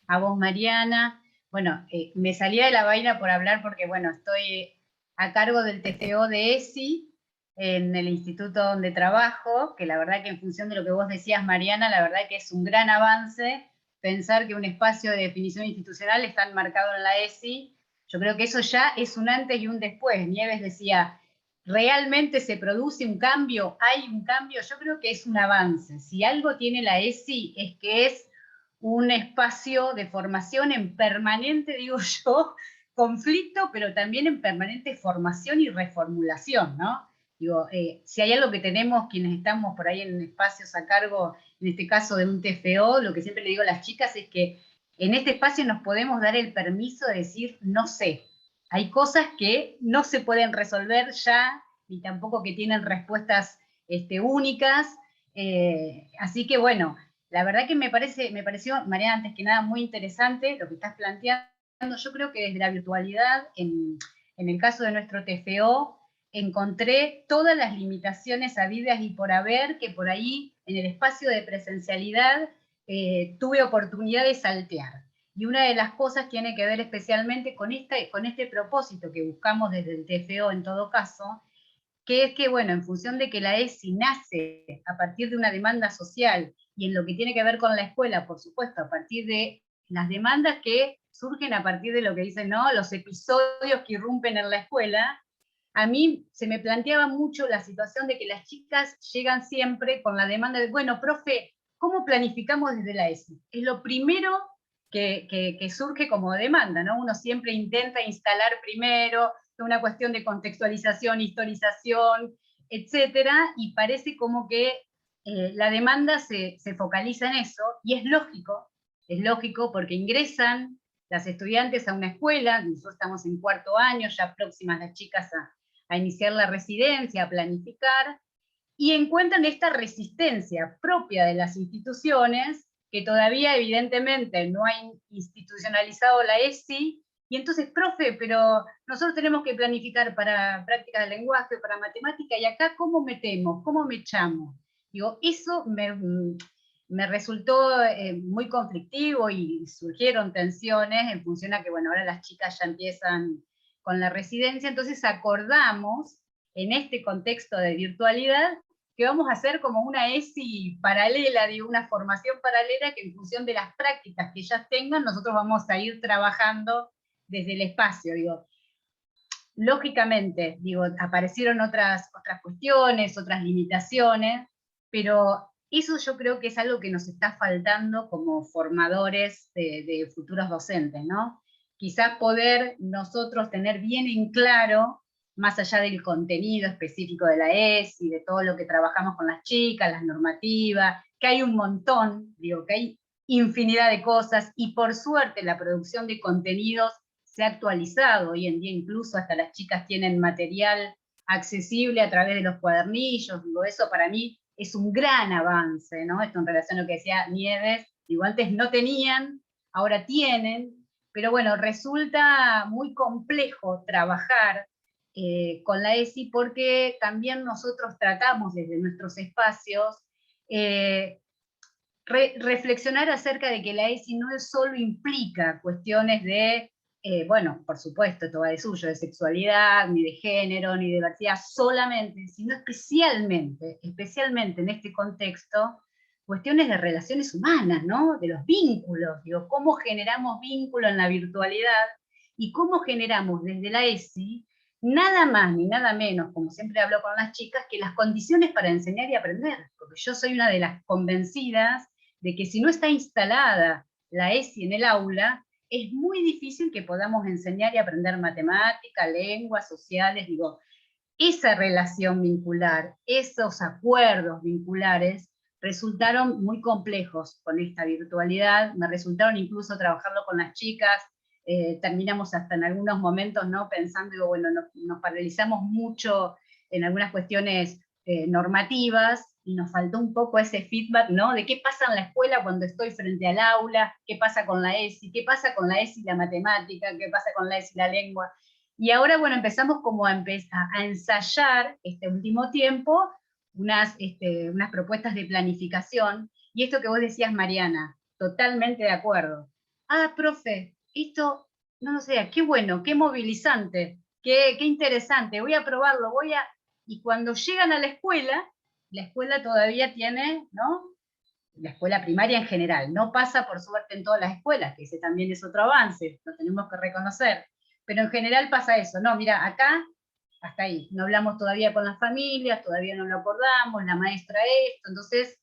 a vos, Mariana. Bueno, me salía de la vaina por hablar porque, bueno, estoy a cargo del TFO de ESI en el instituto donde trabajo, que la verdad que en función de lo que vos decías, Mariana, la verdad que es un gran avance pensar que un espacio de definición institucional está enmarcado en la ESI. Yo creo que eso ya es un antes y un después. Nieves decía, ¿realmente se produce un cambio? ¿Hay un cambio? Yo creo que es un avance. Si algo tiene la ESI es que es un espacio de formación en permanente, digo yo, conflicto, pero también en permanente formación y reformulación, ¿no? Digo, si hay algo que tenemos quienes estamos por ahí en espacios a cargo, en este caso de un TFO, lo que siempre le digo a las chicas es que en este espacio nos podemos dar el permiso de decir no sé. Hay cosas que no se pueden resolver ya, ni tampoco que tienen respuestas únicas. Así que bueno, la verdad que me pareció, Mariana, antes que nada muy interesante lo que estás planteando. Yo creo que desde la virtualidad, en el caso de nuestro TFO, encontré todas las limitaciones habidas y por haber que por ahí en el espacio de presencialidad tuve oportunidad de saltear. Y una de las cosas tiene que ver especialmente con este propósito que buscamos desde el TFO en todo caso, que es que, bueno, en función de que la ESI nace a partir de una demanda social y en lo que tiene que ver con la escuela, por supuesto, a partir de las demandas que surgen a partir de lo que dicen, ¿no? Los episodios que irrumpen en la escuela, a mí se me planteaba mucho la situación de que las chicas llegan siempre con la demanda de, bueno, profe, ¿cómo planificamos desde la ESI? Es lo primero que surge como demanda, ¿no? Uno siempre intenta instalar primero una cuestión de contextualización, historización, etcétera, y parece como que la demanda se focaliza en eso, y es lógico porque ingresan las estudiantes a una escuela, nosotros estamos en 4º año, ya próximas las chicas a iniciar la residencia, a planificar, y encuentran esta resistencia propia de las instituciones, que todavía evidentemente no ha institucionalizado la ESI, y entonces, profe, pero nosotros tenemos que planificar para prácticas de lenguaje, para matemática, y acá ¿cómo metemos? ¿Cómo me echamos? Digo, eso me resultó muy conflictivo y surgieron tensiones en función a que, bueno, ahora las chicas ya empiezan con la residencia, entonces acordamos, en este contexto de virtualidad, que vamos a hacer como una ESI paralela, digo, una formación paralela que en función de las prácticas que ellas tengan, nosotros vamos a ir trabajando desde el espacio, digo. Lógicamente, digo, aparecieron otras cuestiones, otras limitaciones, pero eso yo creo que es algo que nos está faltando como formadores de futuros docentes, ¿no? Quizás poder nosotros tener bien en claro, más allá del contenido específico de la ESI, de todo lo que trabajamos con las chicas, las normativas, que hay un montón, digo, que hay infinidad de cosas, y por suerte la producción de contenidos se ha actualizado. Hoy en día incluso hasta las chicas tienen material accesible a través de los cuadernillos, digo, eso para mí es un gran avance, ¿no? Esto en relación a lo que decía Nieves, digo, antes no tenían, ahora tienen, pero bueno, resulta muy complejo trabajar con la ESI porque también nosotros tratamos desde nuestros espacios reflexionar acerca de que la ESI no solo implica cuestiones de, bueno, por supuesto, todo va de suyo, de sexualidad, ni de género, ni de diversidad solamente, sino especialmente en este contexto, cuestiones de relaciones humanas, ¿no? De los vínculos, digo, cómo generamos vínculo en la virtualidad y cómo generamos desde la ESI nada más ni nada menos, como siempre hablo con las chicas, que las condiciones para enseñar y aprender, porque yo soy una de las convencidas de que si no está instalada la ESI en el aula, es muy difícil que podamos enseñar y aprender matemática, lenguas, sociales, digo, esa relación vincular, esos acuerdos vinculares, resultaron muy complejos con esta virtualidad, me resultaron incluso trabajarlo con las chicas, terminamos hasta en algunos momentos, ¿no? Pensando, digo, bueno, nos paralizamos mucho en algunas cuestiones normativas, y nos faltó un poco ese feedback, ¿no? De qué pasa en la escuela cuando estoy frente al aula, qué pasa con la ESI, qué pasa con la ESI y la matemática, qué pasa con la ESI y la lengua. Y ahora, bueno, empezamos como a ensayar este último tiempo unas propuestas de planificación, y esto que vos decías, Mariana, totalmente de acuerdo. Ah, profe, esto, no lo sé, qué bueno, qué movilizante, qué interesante, voy a probarlo, y cuando llegan a la escuela todavía tiene, ¿no? La escuela primaria en general, no pasa por suerte en todas las escuelas, que ese también es otro avance, lo tenemos que reconocer, pero en general pasa eso, no, mira, acá, hasta ahí, no hablamos todavía con las familias, todavía no lo acordamos, la maestra esto, entonces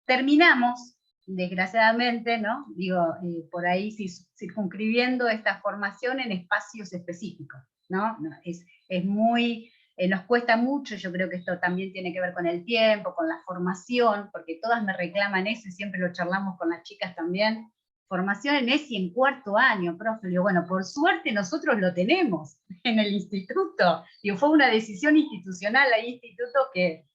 terminamos desgraciadamente, ¿no? Digo, por ahí circunscribiendo esta formación en espacios específicos, ¿no? Es muy, nos cuesta mucho, yo creo que esto también tiene que ver con el tiempo, con la formación, porque todas me reclaman eso y siempre lo charlamos con las chicas también. Formación en ESI en 4º año, profe. Digo, bueno, por suerte nosotros lo tenemos en el instituto. Digo, fue una decisión institucional, hay institutos que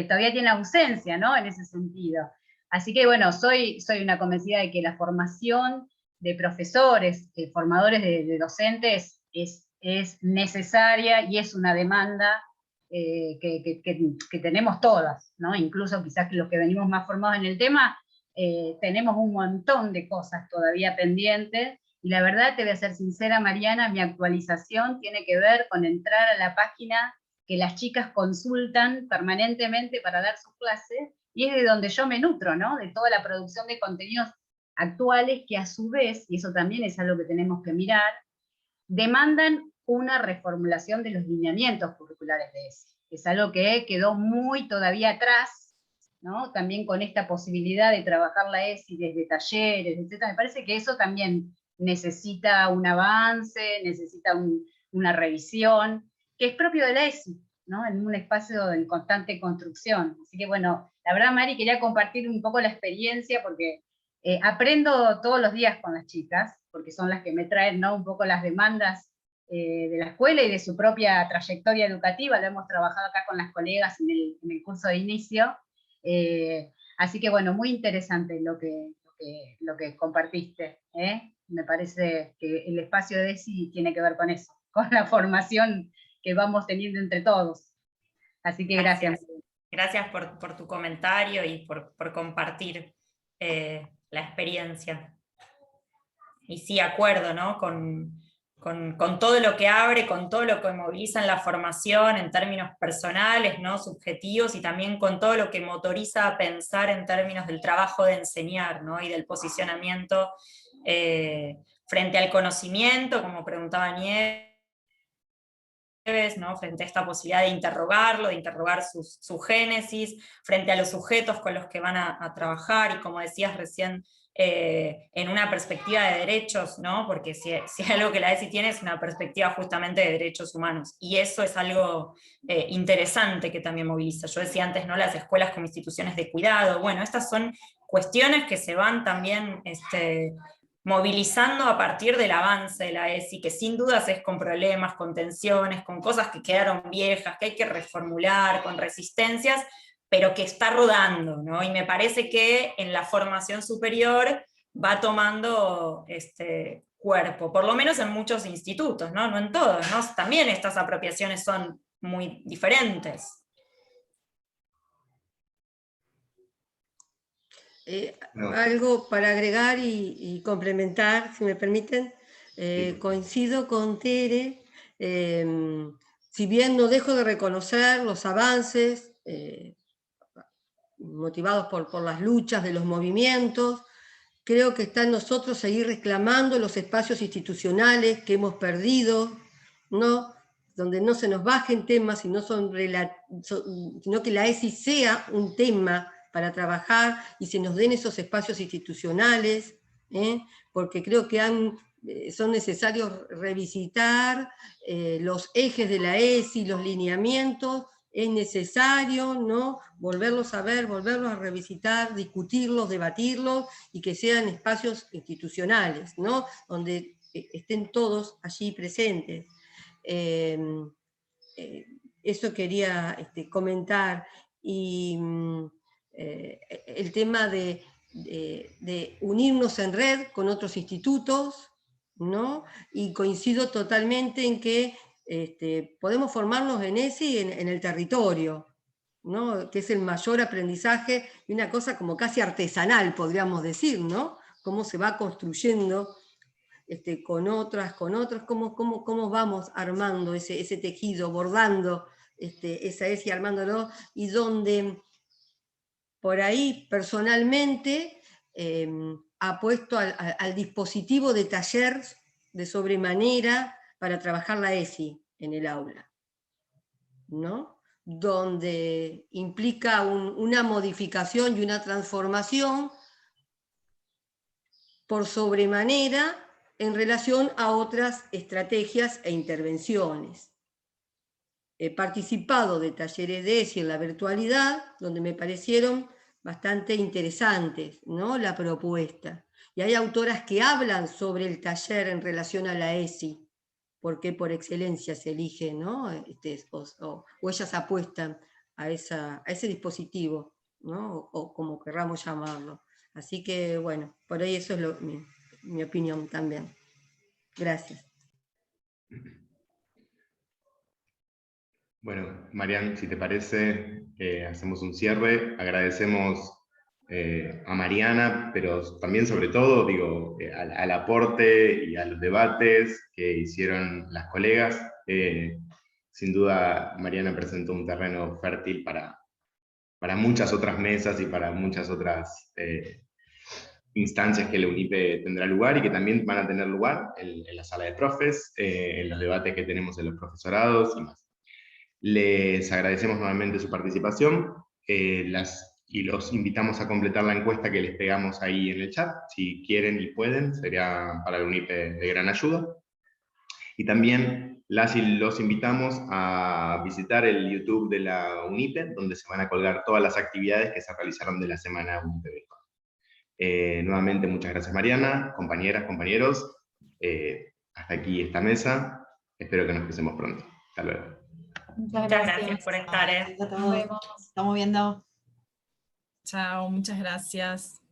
todavía tiene ausencia, ¿no? En ese sentido. Así que bueno, soy una convencida de que la formación de profesores, formadores de docentes, es necesaria y es una demanda que tenemos todas, ¿no? Incluso quizás los que venimos más formados en el tema, tenemos un montón de cosas todavía pendientes, y la verdad, te voy a ser sincera, Mariana, mi actualización tiene que ver con entrar a la página que las chicas consultan permanentemente para dar sus clases, y es de donde yo me nutro, ¿no? De toda la producción de contenidos actuales que a su vez, y eso también es algo que tenemos que mirar, demandan una reformulación de los lineamientos curriculares de ESI. Es algo que quedó muy todavía atrás, ¿no? También con esta posibilidad de trabajar la ESI desde talleres, etc. Me parece que eso también necesita un avance, necesita una revisión, que es propio de la ESI, ¿no? En un espacio en constante construcción. Así que bueno, la verdad, Mari, quería compartir un poco la experiencia, porque aprendo todos los días con las chicas, porque son las que me traen, ¿no? Un poco las demandas de la escuela y de su propia trayectoria educativa. Lo hemos trabajado acá con las colegas en el curso de inicio. Así que bueno, muy interesante lo que compartiste, ¿eh? Me parece que el espacio de ESI tiene que ver con eso, con la formación que vamos teniendo entre todos. Así que gracias. Gracias por tu comentario y por compartir la experiencia. Y sí, acuerdo, ¿no? Con todo lo que abre, con todo lo que moviliza en la formación en términos personales, ¿no? Subjetivos, y también con todo lo que motoriza a pensar en términos del trabajo de enseñar, ¿no? Y del posicionamiento frente al conocimiento, como preguntaba Nieves, ¿no? Frente a esta posibilidad de interrogarlo, de interrogar su génesis, frente a los sujetos con los que van a trabajar, y como decías recién, en una perspectiva de derechos, ¿no? Porque si algo que la ESI tiene es una perspectiva justamente de derechos humanos, y eso es algo interesante que también moviliza. Yo decía antes, ¿no? Las escuelas como instituciones de cuidado, bueno, estas son cuestiones que se van también movilizando a partir del avance de la ESI, que sin dudas es con problemas, con tensiones, con cosas que quedaron viejas, que hay que reformular, con resistencias, pero que está rodando, ¿no? Y me parece que en la formación superior va tomando cuerpo, por lo menos en muchos institutos, ¿no? No en todos, ¿no? También estas apropiaciones son muy diferentes. Algo para agregar y complementar, si me permiten. Coincido con Tere, si bien no dejo de reconocer los avances motivados por las luchas de los movimientos, creo que está en nosotros seguir reclamando los espacios institucionales que hemos perdido, ¿no? Donde no se nos bajen temas, sino que la ESI sea un tema para trabajar y se nos den esos espacios institucionales, porque creo que son necesarios revisitar los ejes de la ESI, los lineamientos. Es necesario, ¿no? Volverlos a ver, volverlos a revisitar, discutirlos, debatirlos, y que sean espacios institucionales, ¿no? Donde estén todos allí presentes. Eso quería comentar. Y el tema de unirnos en red con otros institutos, ¿no? Y coincido totalmente en que podemos formarnos en ESI en el territorio, ¿no? Que es el mayor aprendizaje, y una cosa como casi artesanal, podríamos decir, ¿no? Cómo se va construyendo con otras, cómo vamos armando ese tejido, bordando esa ESI, armándolo, y donde por ahí personalmente ha puesto al dispositivo de taller de sobremanera para trabajar la ESI en el aula, ¿no? Donde implica una modificación y una transformación por sobremanera en relación a otras estrategias e intervenciones. He participado de talleres de ESI en la virtualidad, donde me parecieron bastante interesantes, ¿no?, la propuesta. Y hay autoras que hablan sobre el taller en relación a la ESI, porque por excelencia se elige, ¿no?, o ellas apuestan a ese dispositivo, ¿no?, o como querramos llamarlo. Así que, bueno, por ahí eso es mi opinión también. Gracias. Bueno, Marian, si te parece, hacemos un cierre. Agradecemos a Mariana, pero también, sobre todo, digo, al aporte y a los debates que hicieron las colegas. Sin duda, Mariana presentó un terreno fértil para muchas otras mesas y para muchas otras instancias que la UNIPE tendrá lugar y que también van a tener lugar en la sala de profes, en los debates que tenemos en los profesorados y más. Les agradecemos nuevamente su participación y los invitamos a completar la encuesta que les pegamos ahí en el chat, si quieren y pueden, sería para la UNIPE de gran ayuda. Y también las y los invitamos a visitar el YouTube de la UNIPE, donde se van a colgar todas las actividades que se realizaron de la semana UNIPE virtual. Nuevamente, muchas gracias Mariana, compañeras, compañeros. Hasta aquí esta mesa. Espero que nos crucemos pronto. Hasta luego. Muchas Gracias por estar. Gracias a Nos todos. vemos. Estamos viendo. Chao, muchas gracias.